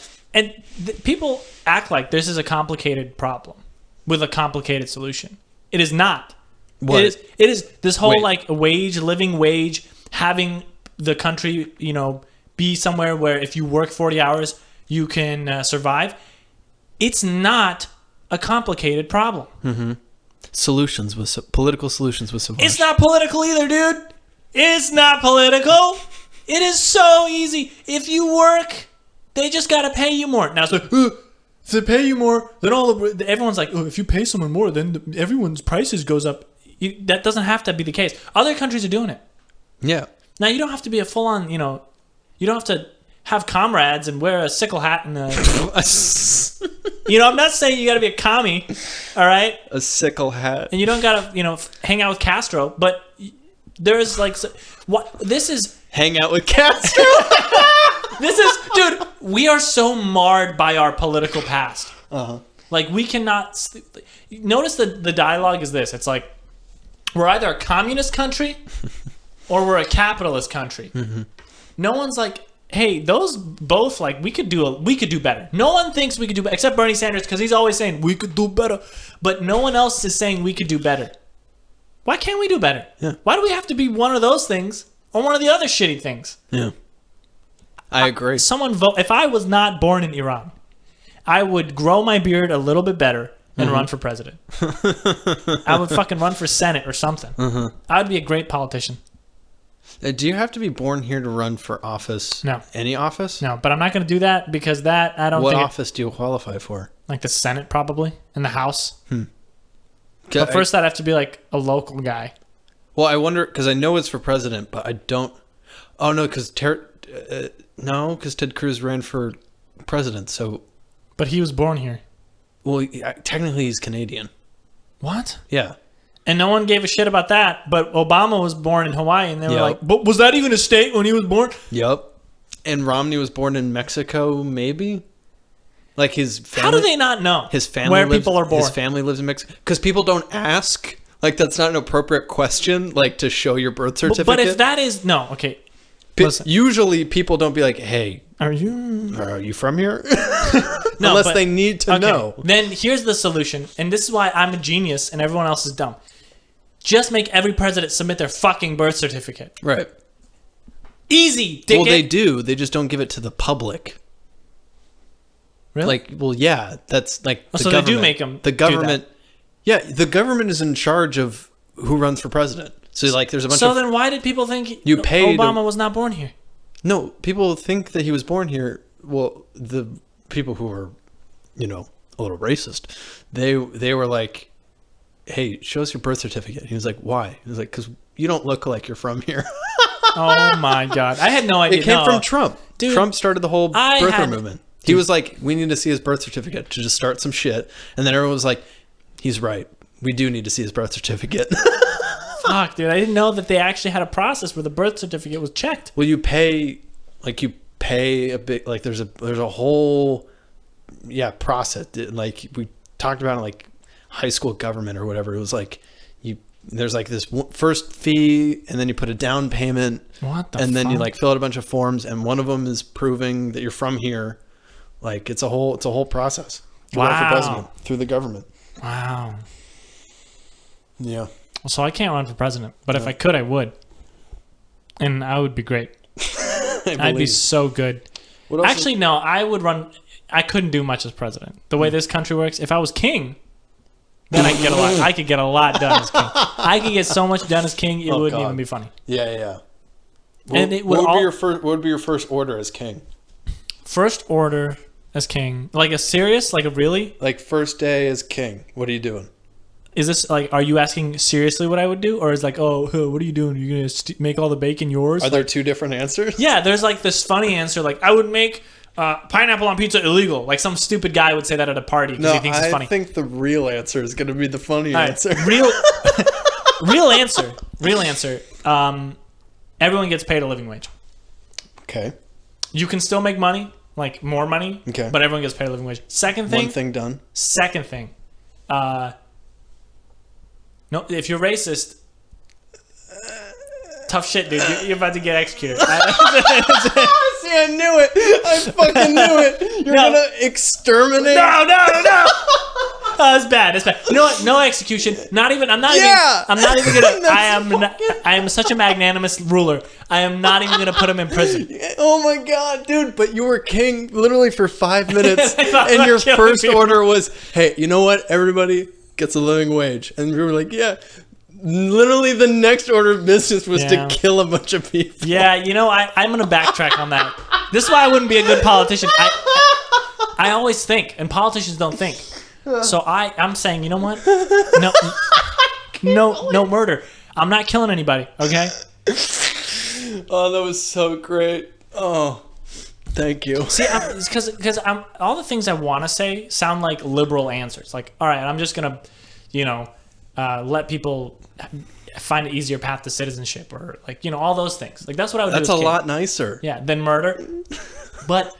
people act like this is a complicated problem with a complicated solution. It is not. What? It is this whole like living wage, having the country, be somewhere where if you work 40 hours, you can survive. It's not a complicated problem. Mm-hmm. Political solutions with Savage. It's not political either, dude. It's not political. It is so easy. If you work, they just got to pay you more. Now it's like, if they pay you more, then everyone's like, if you pay someone more, then everyone's prices goes up. That doesn't have to be the case. Other countries are doing it. Yeah. Now you don't have to be a full-on, you don't have to have comrades and wear a sickle hat and I'm not saying you got to be a commie, all right? A sickle hat. And you don't got to, hang out with Castro, but there's like what this is hang out with Castro. This is, dude, we are so marred by our political past. Uh-huh. Like we cannot notice the dialogue is this. It's like we're either a communist country or we're a capitalist country. Mm-hmm. No one's like, hey, those both, like, we could do better. No one thinks we could do better, except Bernie Sanders, because he's always saying we could do better. But no one else is saying we could do better. Why can't we do better? Yeah. Why do we have to be one of those things or one of the other shitty things? Yeah. I agree. Someone vote. If I was not born in Iran, I would grow my beard a little bit better and run for president. I would fucking run for Senate or something. Mm-hmm. I would be a great politician. Do you have to be born here to run for office? No. Any office? No, but I'm not going to do that because that, I don't What think... office do you qualify for? Like the Senate, probably, and the House. But But first, I'd have to be like a local guy. Well, I wonder, because I know it's for president, but I don't... Oh, no, because Ted Cruz ran for president, so... But he was born here. Well, technically he's Canadian. What? Yeah. And no one gave a shit about that, but Obama was born in Hawaii, and they were Yep. like, but was that even a state when he was born? Yep. And Romney was born in Mexico, maybe? Like his family... How do they not know his family where lives, people are born? His family lives in Mexico. Because people don't ask. Like, that's not an appropriate question, like, to show your birth certificate. But if that is... No, okay. Listen. Usually people don't be like, hey, Are you from here? No, Unless but- they need to know. Then here's the solution, and this is why I'm a genius and everyone else is dumb. Just make every president submit their fucking birth certificate. Right. Easy, dickhead. Well, they do. They just don't give it to the public. Really? Like, well, yeah, that's like the so government. they do make them The do government. Yeah, the government is in charge of who runs for president. So, like, there's a bunch So of... then why did people think You paid Obama was not born here? No, people think that he was born here. Well, the people who are, a little racist, they were like, hey, show us your birth certificate. He was like, why? He was like, because you don't look like you're from here. Oh my God. I had no idea. It came from Trump. Dude, Trump started the whole birther movement. He was like, we need to see his birth certificate to just start some shit. And then everyone was like, he's right. We do need to see his birth certificate. Fuck, dude. I didn't know that they actually had a process where the birth certificate was checked. Well, you pay a bit, like there's a whole, process. Like we talked about it, like high school government or whatever. It was like there's like this first fee, and then you put a down payment. What the and then you fuck? like fill out a bunch of forms, and one of them is proving that you're from here. Like it's a whole process. To run for president through the government. Wow. Yeah. So I can't run for president, but if I could, I would. And I would be great. I'd be so good. Actually, no, I would run. I couldn't do much as president. The way this country works, if I was king, Then I could get a lot done as king. I could get so much done as king, it wouldn't even be funny. Yeah. And it what would be your first order as king? First order as king, like a serious, like a really, like first day as king. What are you doing? Is this like, are you asking seriously what I would do, or is like, oh, what are you doing? Are you gonna make all the bacon yours? Are there two different answers? Yeah, there's like this funny answer, like I would make pineapple on pizza illegal. Like some stupid guy would say that at a party because he thinks it's funny. I think the real answer is going to be the funny answer. Real answer. Real answer. Everyone gets paid a living wage. Okay. You can still make money, like more money. Okay. But everyone gets paid a living wage. Second thing. One thing done. Second thing. No, if you're racist, tough shit, dude. You're about to get executed. See, I knew it. I fucking knew it. You're gonna exterminate. No. Oh, it's bad. It's bad. You know what? No execution. Not even. I'm not even gonna. I am such a magnanimous ruler. I am not even gonna put him in prison. Oh my god, dude! But you were king literally for 5 minutes, and your first order was, "Hey, you know what? Everybody gets a living wage," and we were like, "Yeah." Literally, the next order of business was to kill a bunch of people. Yeah, you know, I'm going to backtrack on that. This is why I wouldn't be a good politician. I always think, and politicians don't think. So I'm saying, you know what? No murder. I'm not killing anybody, okay? Oh, that was so great. Oh, thank you. See, because all the things I want to say sound like liberal answers. Like, all right, I'm just going to, let people find an easier path to citizenship, or like, all those things. Like that's what I would do. That's a lot nicer. Yeah, than murder. But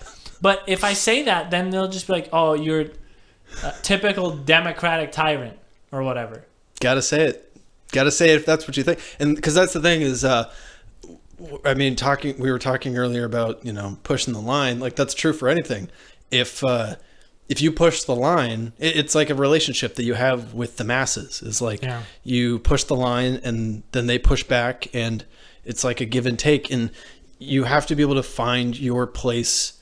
if I say that, then they'll just be like, "Oh, you're a typical democratic tyrant," or whatever. Gotta say it if that's what you think. And because that's the thing is, I mean, we were talking earlier about pushing the line. Like that's true for anything. If you push the line, it's like a relationship that you have with the masses. It's like you push the line and then they push back, and it's like a give and take. And you have to be able to find your place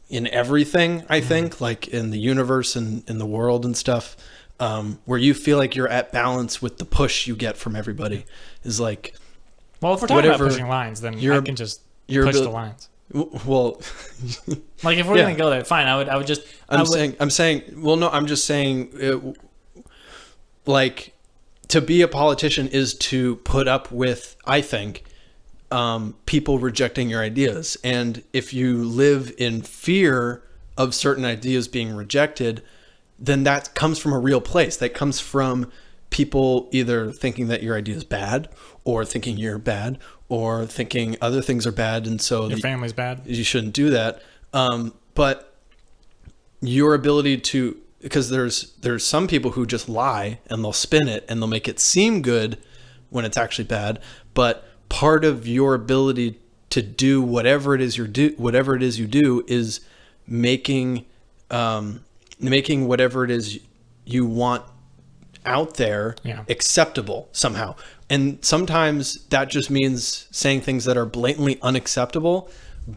in everything, I think, like in the universe and in the world and stuff, where you feel like you're at balance with the push you get from everybody. Is like, well, if we're talking about pushing lines, then I can just push the lines. Well, like if we're gonna go there, fine. I would just. I'm saying. Well, no, I'm just saying. Like, to be a politician is to put up with, I think, people rejecting your ideas, and if you live in fear of certain ideas being rejected, then that comes from a real place. That comes from people either thinking that your idea is bad, or thinking you're bad, or thinking other things are bad, and so your family's bad. You shouldn't do that. But your ability to, because there's some people who just lie and they'll spin it and they'll make it seem good when it's actually bad. But part of your ability to do whatever it is you do is making whatever it is you want out there acceptable somehow. And sometimes that just means saying things that are blatantly unacceptable,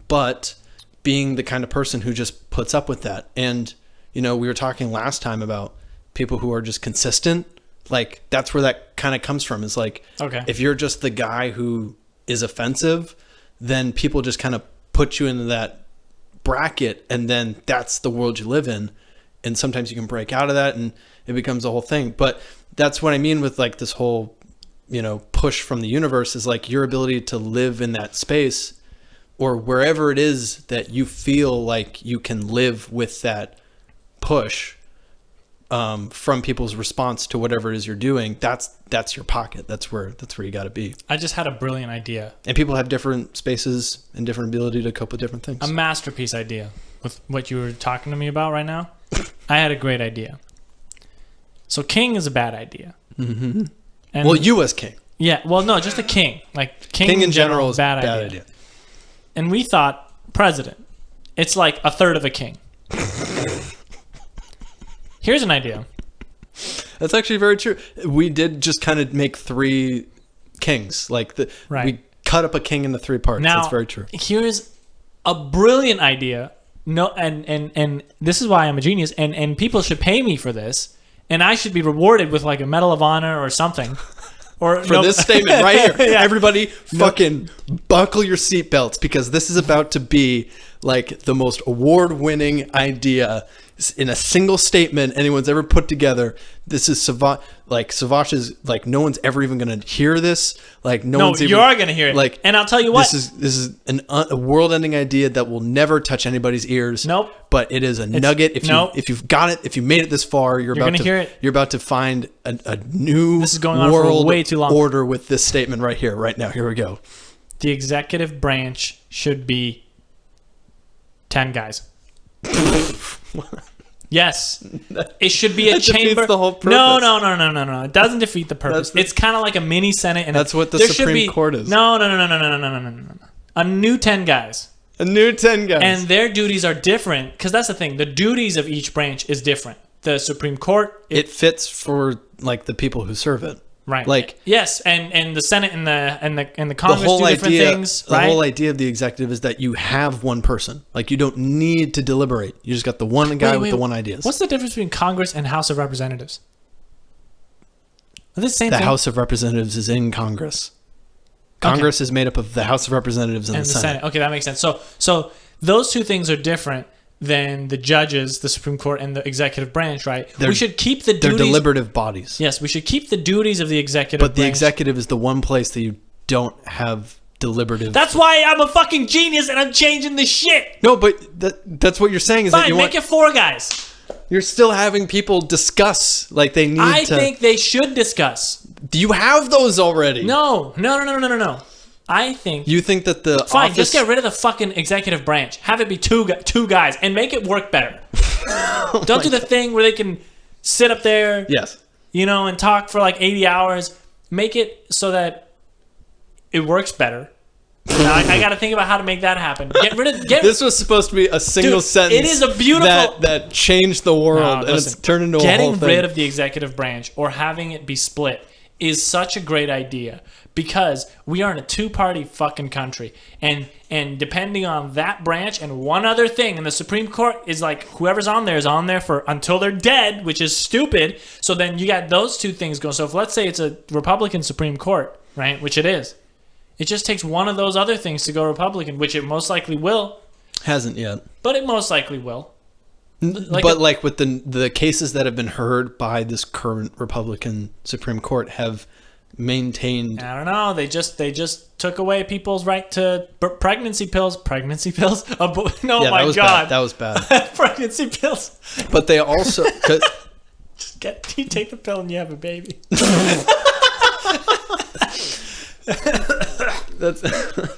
but being the kind of person who just puts up with that. And, we were talking last time about people who are just consistent. Like that's where that kind of comes from, is like, okay, if you're just the guy who is offensive, then people just kind of put you into that bracket, and then that's the world you live in. And sometimes you can break out of that and it becomes a whole thing. But that's what I mean with like this whole, push from the universe, is like your ability to live in that space, or wherever it is that you feel like you can live with that push from people's response to whatever it is you're doing. That's your pocket. That's where you got to be. I just had a brilliant idea. And people have different spaces and different ability to cope with different things. A masterpiece idea with what you were talking to me about right now. I had a great idea. So king is a bad idea. Mm-hmm. And well, you as king. Yeah. Well, no, just a king. Like king in general is a bad idea. And we thought president. It's like a third of a king. Here's an idea. That's actually very true. We did just kind of make 3 kings. Like we cut up a king into 3 parts. Now, that's very true. Here's a brilliant idea. No, and this is why I'm a genius. And people should pay me for this. and I should be rewarded with like a Medal of Honor or something. Or for this statement right here. Yeah. Everybody fucking buckle your seatbelts, because this is about to be like the most award-winning idea in a single statement anyone's ever put together. This is Savage is like, no one's ever even going to hear this. Like one's you are going to hear it. Like, and I'll tell you what, this is a world-ending idea that will never touch anybody's ears. Nope. But it is a nugget. If you've got it, if you made it this far, you're about to hear it. You're about to find a new this is going on for way too long. Order with this statement right here, right now. Here we go. The executive branch should be 10 guys. Yes, it should be a chamber. The whole purpose. No. It doesn't defeat the purpose. It's kind of like a mini Senate, and that's what the Supreme Court is. No. A new 10 guys. A new 10 guys, and their duties are different, because that's the thing. The duties of each branch is different. The Supreme Court, it fits for like the people who serve it. Right. Like, yes, and the Senate and the Congress do different things. The whole idea of the executive is that you have one person. Like, you don't need to deliberate. You just got the one guy with the one ideas. What's the difference between Congress and House of Representatives? Are they the same thing? The House of Representatives is in Congress. Congress is made up of the House of Representatives and the Senate. Okay, that makes sense. So those two things are different than the judges, the Supreme Court, and the executive branch, right? We should keep the duties. They're deliberative bodies. Yes, we should keep the duties of the executive branch. But the executive is the one place that you don't have deliberative. That's why I'm a fucking genius and I'm changing this shit. No, but that's what you're saying is Fine, that you make it 4 guys. You're still having people discuss, like they need to. I think they should discuss. Do you have those already? No. I think you think that the fine. Just get rid of the fucking executive branch. Have it be two guys and make it work better. Don't do the thing where they can sit up there, yes, and talk for like 80 hours. Make it so that it works better. Now, I got to think about how to make that happen. This was supposed to be a single sentence. It is a beautiful that changed the world, and it's turned into a whole thing. Getting rid of the executive branch or having it be split is such a great idea, because we are in a 2-party fucking country, and depending on that branch and one other thing, and the Supreme Court is like, whoever's on there is on there for until they're dead, which is stupid. So then you got those two things going. So if let's say it's a Republican Supreme Court, right, which it is, it just takes one of those other things to go Republican, which it most likely will. Hasn't yet, but it most likely will. Like with the cases that have been heard by this current Republican Supreme Court have maintained. I don't know. They just took away people's right to pregnancy pills. Pregnancy pills? No, yeah, my God, that was bad. Pregnancy pills. But they also you take the pill and you have a baby.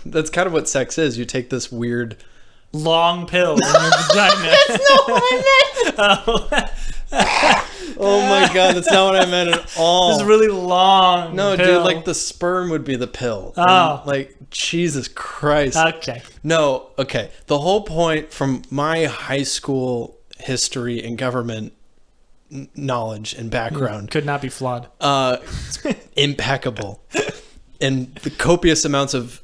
That's kind of what sex is. You take this weird long pill in your vagina. That's not what I meant. Oh my God, that's not what I meant at all. This really long No, pill. dude, like the sperm would be the pill. Oh. And, like, Jesus Christ. Okay. No, okay. The whole point from my high school history and government knowledge and background could not be flawed. Impeccable. And the copious amounts of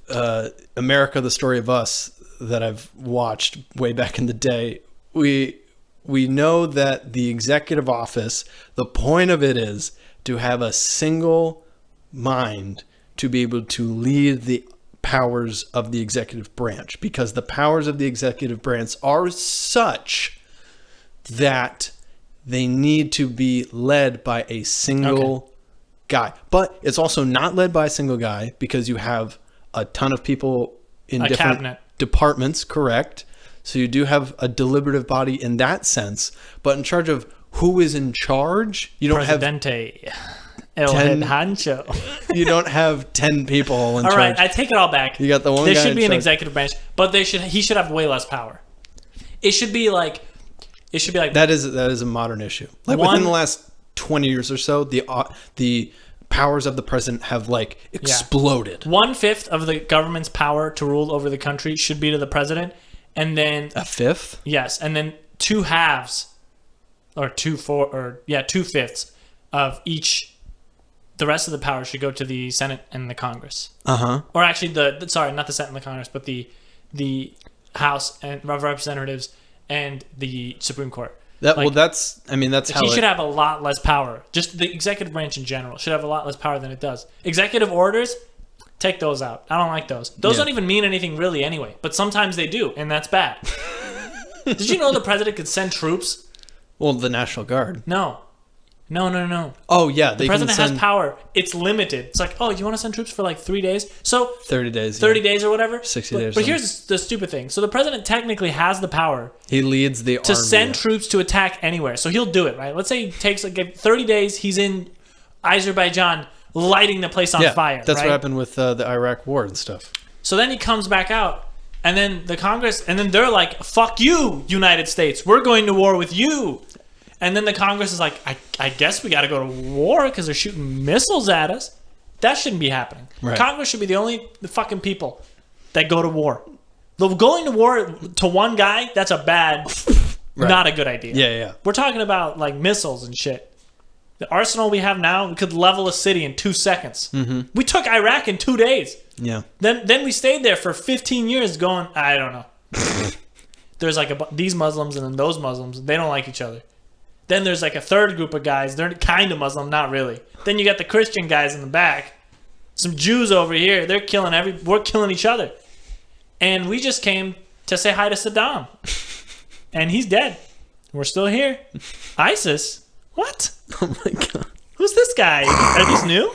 America, the Story of Us that I've watched way back in the day, we know that the executive office, the point of it is to have a single mind to be able to lead the powers of the executive branch, because the powers of the executive branch are such that they need to be led by a single guy. But it's also not led by a single guy, because you have a ton of people in different cabinet departments, correct? So you do have a deliberative body in that sense, but in charge of who is in charge, you don't Presidente. El head honcho. You don't have 10 people in charge. All right, I take it all back. You got the one There guy should be in an charge. executive branch, but he should have way less power. It should be like that is a modern issue. Like within the last 20 years or so, the powers of the president have like exploded. 1/5 of the government's power to rule over the country should be to the president, and then a fifth. Yes, and then 2/2 or 2/5 of each. The rest of the power should go to the Senate and the Congress. Or actually, not the Senate and the Congress, but the House and Representatives and the Supreme Court. That's how he should have a lot less power. Just the executive branch in general should have a lot less power than it does. Executive orders, take those out. I don't like those. Those don't even mean anything really anyway. But sometimes they do, and that's bad. Did you know the president could send troops? Well, the National Guard. No. Oh, yeah. The president has power. It's limited. It's like, oh, you want to send troops for like 3 days? So 30 days. 30 days or whatever? 60 days. But here's the stupid thing. So the president technically has the power. He leads the army. To send troops to attack anywhere. So he'll do it, right? Let's say he takes 30 days. He's in Azerbaijan lighting the place on fire. That's what happened with the Iraq war and stuff. So then he comes back out. And then the Congress, and then they're like, fuck you, United States. We're going to war with you. And then the Congress is like, I guess we got to go to war because they're shooting missiles at us. That shouldn't be happening. Right. Congress should be the fucking people that go to war. Going to war to one guy, that's a bad, not a good idea. Yeah. We're talking about like missiles and shit. The arsenal we have now, we could level a city in 2 seconds. Mm-hmm. We took Iraq in 2 days. Yeah. Then we stayed there for 15 years going, I don't know. There's like these Muslims and then those Muslims. They don't like each other. Then there's like a third group of guys. They're kind of Muslim, not really. Then you got the Christian guys in the back. Some Jews over here. They're killing we're killing each other. And we just came to say hi to Saddam. And he's dead. We're still here. ISIS? What? Oh my God. Who's this guy? Are these new?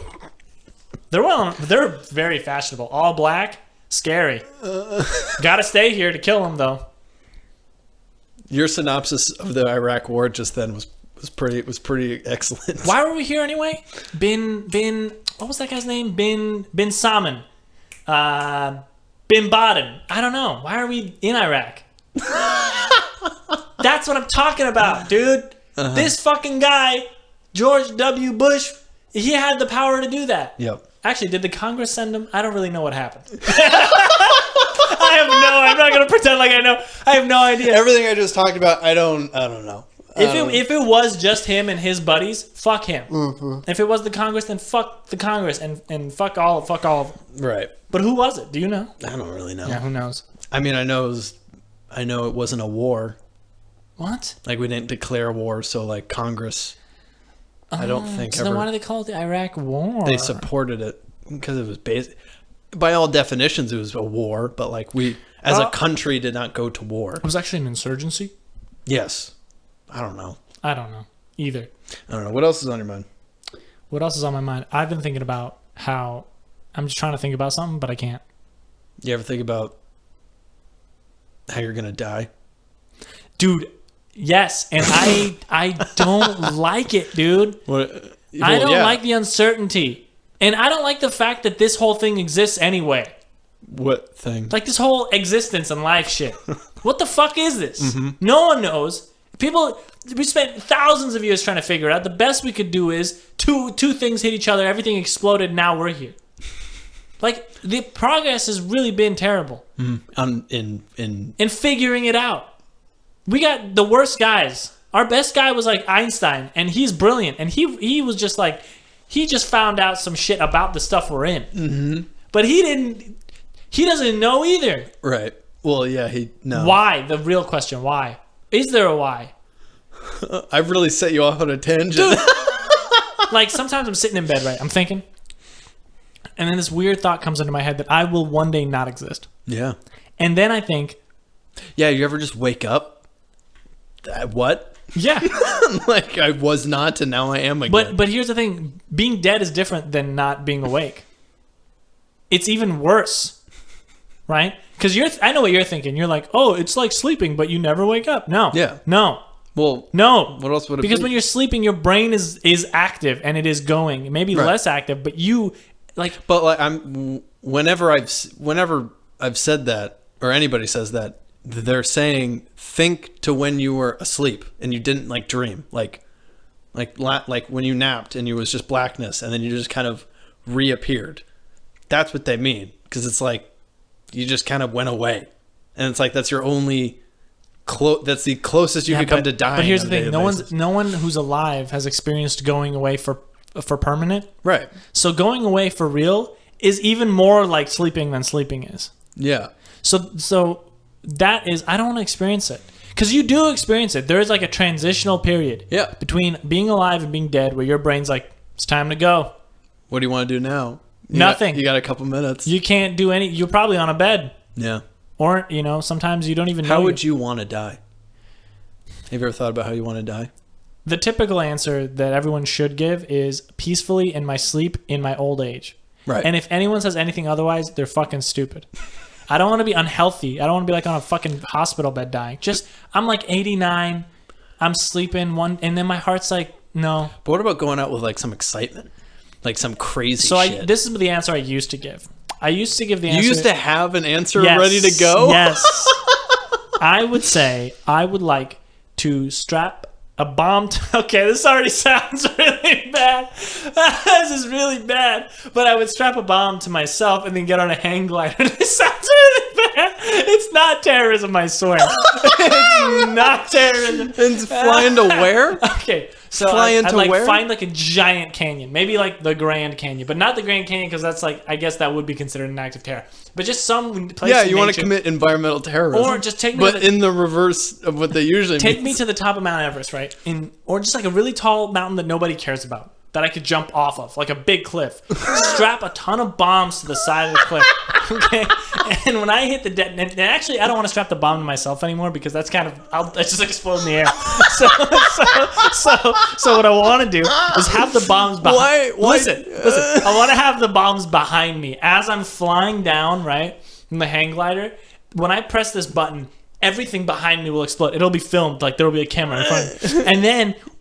They're very fashionable. All black, scary. Gotta stay here to kill them, though. Your synopsis of the Iraq War just then was pretty excellent. Why were we here anyway? What was that guy's name? Bin Salman, Bin Laden. I don't know. Why are we in Iraq? That's what I'm talking about, dude. Uh-huh. This fucking guy, George W. Bush, he had the power to do that. Yep. Actually, did the Congress send him? I don't really know what happened. I'm not going to pretend like I know. I have no idea. Everything I just talked about, I don't know. If it was just him and his buddies, fuck him. Mm-hmm. If it was the Congress, then fuck the Congress and fuck all of them. Right. But who was it? Do you know? I don't really know. Yeah, who knows? I mean, I know it wasn't a war. What? Like, we didn't declare a war, so like Congress, I don't think so then why do they call it the Iraq War? They supported it because it was by all definitions, it was a war, but like we, as a country, did not go to war. It was actually an insurgency? Yes. I don't know either. I don't know. What else is on your mind? What else is on my mind? I've been thinking about how I'm just trying to think about something, but I can't. You ever think about how you're going to die? Dude, yes. And I don't like it, dude. I don't like the uncertainty. And I don't like the fact that this whole thing exists anyway. What thing? Like this whole existence and life shit. What the fuck is this? Mm-hmm. No one knows. We spent thousands of years trying to figure it out. The best we could do is two things hit each other, everything exploded, now we're here. Like, the progress has really been terrible. In figuring it out. We got the worst guys. Our best guy was like Einstein, and he's brilliant. And he was just like, he just found out some shit about the stuff we're in. Mm-hmm. But he doesn't know either. Right. Well, yeah, no. Why? The real question, why? Is there a why? I've really set you off on a tangent. Dude, like sometimes I'm sitting in bed, right? I'm thinking. And then this weird thought comes into my head that I will one day not exist. Yeah. And then I think. Yeah, you ever just wake up? What? Yeah. Like I was not and now I am again. But here's the thing. Being dead is different than not being awake. It's even worse. Right? Because I know what you're thinking. You're like, oh, it's like sleeping, but you never wake up. No. Yeah. No. Well, no. What else would it be? Because when you're sleeping, your brain is active and it is going. Maybe less active, but you like. But like whenever I've said that, or anybody says that, they're saying think to when you were asleep and you didn't like dream, like when you napped and you was just blackness and then you just kind of reappeared. That's what they mean, because it's like. You just kind of went away, and it's like that's your only that's the closest you could come to dying. But here's the thing: no one who's alive has experienced going away for permanent. Right. So going away for real is even more like sleeping than sleeping is. Yeah. So that is I don't want to experience it Because you do experience it. There is like a transitional period between being alive and being dead where your brain's like, it's time to go. What do you want to do now? Nothing. You got a couple minutes. You can't do any. You're probably on a bed. Yeah. Or, sometimes you don't even know. How would you want to die? Have you ever thought about how you want to die? The typical answer that everyone should give is peacefully in my sleep in my old age. Right. And if anyone says anything otherwise, they're fucking stupid. I don't want to be unhealthy. I don't want to be like on a fucking hospital bed dying. Just, I'm like 89. I'm sleeping and then my heart's like, no. But what about going out with like some excitement? Like some crazy shit? This is the answer I used to give. I used to give the answer. You used to have an answer ready to go? Yes. I would say I would like to strap a bomb okay, this already sounds really bad. This is really bad. But I would strap a bomb to myself and then get on a hang glider. This sounds really bad. It's not terrorism, I swear. It's not terrorism. And flying to where? Okay, so I'd like find like a giant canyon. Maybe like the Grand Canyon. But not the Grand Canyon because that's like, I guess that would be considered an act of terror. But just some place Yeah, in you want to nature. commit environmental terrorism. Or just take me But in the reverse of what they usually Take mean. me to the top of Mount Everest, right? Or just like a really tall mountain that nobody cares about that I could jump off of, like a big cliff. Strap a ton of bombs to the side of the cliff, okay? And when I hit the and actually, I don't want to strap the bomb to myself anymore because that's kind of I'll just explode in the air. So what I want to do is have the bombs behind. Why? Listen. I want to have the bombs behind me as I'm flying down, right, in the hang glider. When I press this button, everything behind me will explode. It'll be filmed, like there will be a camera in front.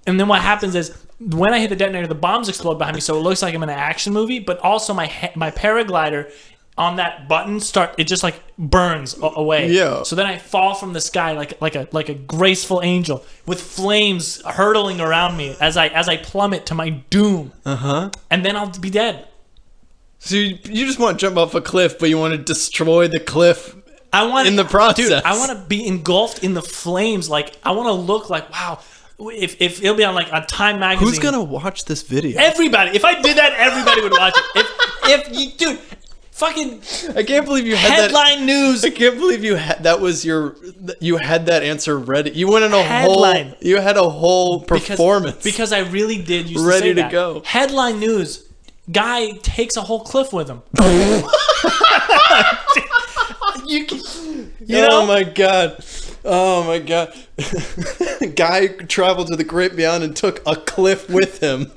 And then what happens is when I hit the detonator, the bombs explode behind me, so it looks like I'm in an action movie. But also my paraglider on that button it just like burns away. Yeah. So then I fall from the sky like a graceful angel with flames hurtling around me as I plummet to my doom. And then I'll be dead. So you just want to jump off a cliff, but you want to destroy the cliff. In the process. Dude, I want to be engulfed in the flames. Like I want to look like wow. If it'll be on like a Time magazine. Who's gonna watch this video? Everybody. If I did that, everybody would watch it. If you, dude, fucking. I can't believe you had headline news. I can't believe you had you had that answer ready. You went in a Headline. whole. You had a whole performance because I really did used ready to say to that. go. Headline news. Guy takes a whole cliff with him. You know? Oh my god. Oh my god. Guy traveled to the great beyond and took a cliff with him.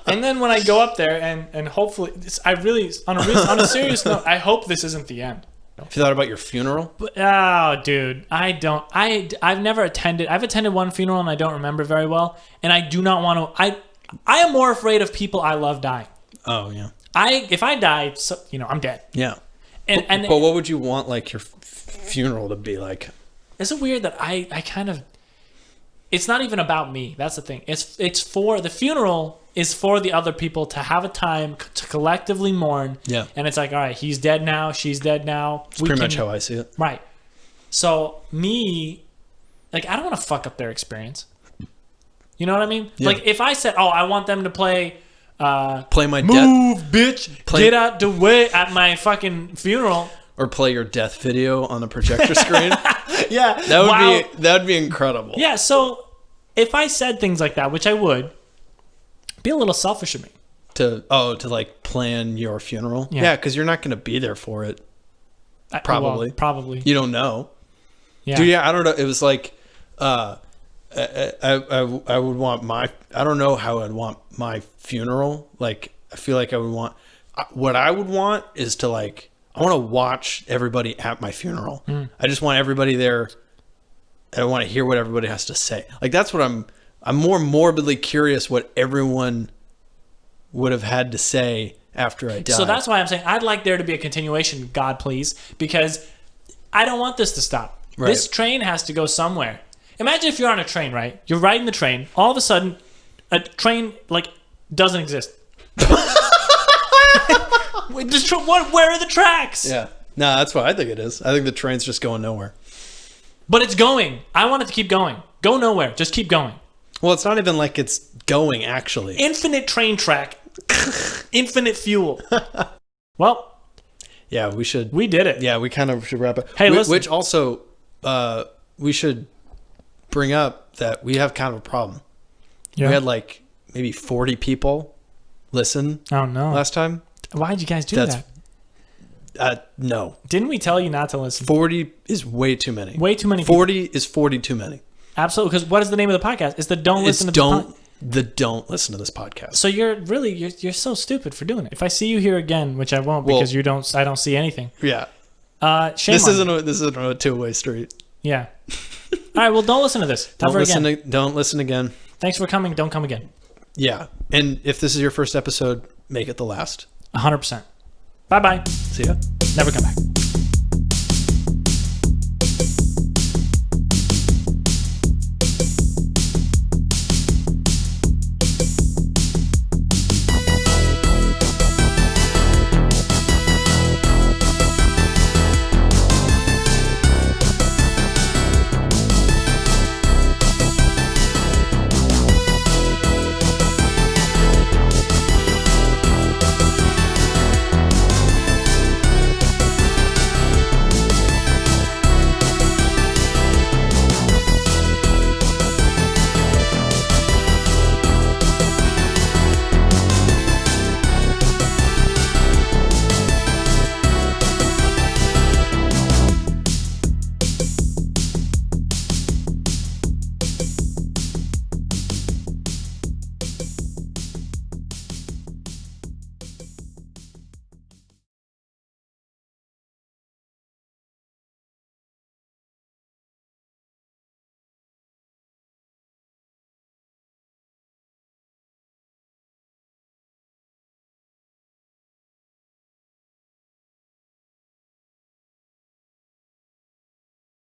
And then when I go up there and hopefully I really on a serious note, I hope this isn't the end. Have you thought about your funeral? But, dude, I've never attended. I've attended one funeral and I don't remember very well, and I do not want to. I am more afraid of people I love dying. Oh yeah. If I die, I'm dead. Yeah. But what would you want like your funeral to be like? Is it weird that I kind of? It's not even about me. That's the thing. It's for the funeral is for the other people to have a time to collectively mourn. Yeah. And it's like, all right, he's dead now. She's dead now. It's pretty much how I see it. Right. So me, like, I don't want to fuck up their experience. You know what I mean? Yeah. Like if I said, oh, I want them to play my move, bitch, get out the way at my fucking funeral. Or play your death video on a projector screen. Yeah. That would be incredible. Yeah, so if I said things like that, which I would, be a little selfish of me. To like plan your funeral. Yeah, because you're not going to be there for it. Probably. Probably. You don't know. Yeah. Dude, yeah, I don't know. It was like I would want I don't know how I'd want my funeral. Like I feel like I would want what I would want is to like I want to watch everybody at my funeral. I just want everybody there. I want to hear what everybody has to say. Like that's what I'm more morbidly curious what everyone would have had to say after I died. So that's why I'm saying I'd like there to be a continuation, God please, because I don't want this to stop. Right. This train has to go somewhere. Imagine if you're on a train, right? You're riding the train. All of a sudden, a train like doesn't exist. Where are the tracks? Yeah. No, that's what I think it is. I think the train's just going nowhere. But it's going. I want it to keep going. Go nowhere. Just keep going. Well, it's not even like it's going, actually. Infinite train track. Infinite fuel. Well. Yeah, we should. We did it. Yeah, we kind of should wrap up. Hey, listen. Which also, we should bring up that we have kind of a problem. Yeah. We had like maybe 40 people listen Oh no. last time. Why'd you guys do That's that? No. Didn't we tell you not to listen? 40 is way too many. Way too many people. 40 is 40 too many. Absolutely, because what is the name of the podcast? It's the Don't Listen to Don't listen to this podcast. So you're so stupid for doing it. If I see you here again, which I won't because I don't see anything. Yeah. Shame This on you. isn't a two-way street. Yeah. All right, well, don't listen to this. Don't listen again. Thanks for coming. Don't come again. Yeah. And if this is your first episode, make it the last. 100%. Bye-bye. See ya. Never come back.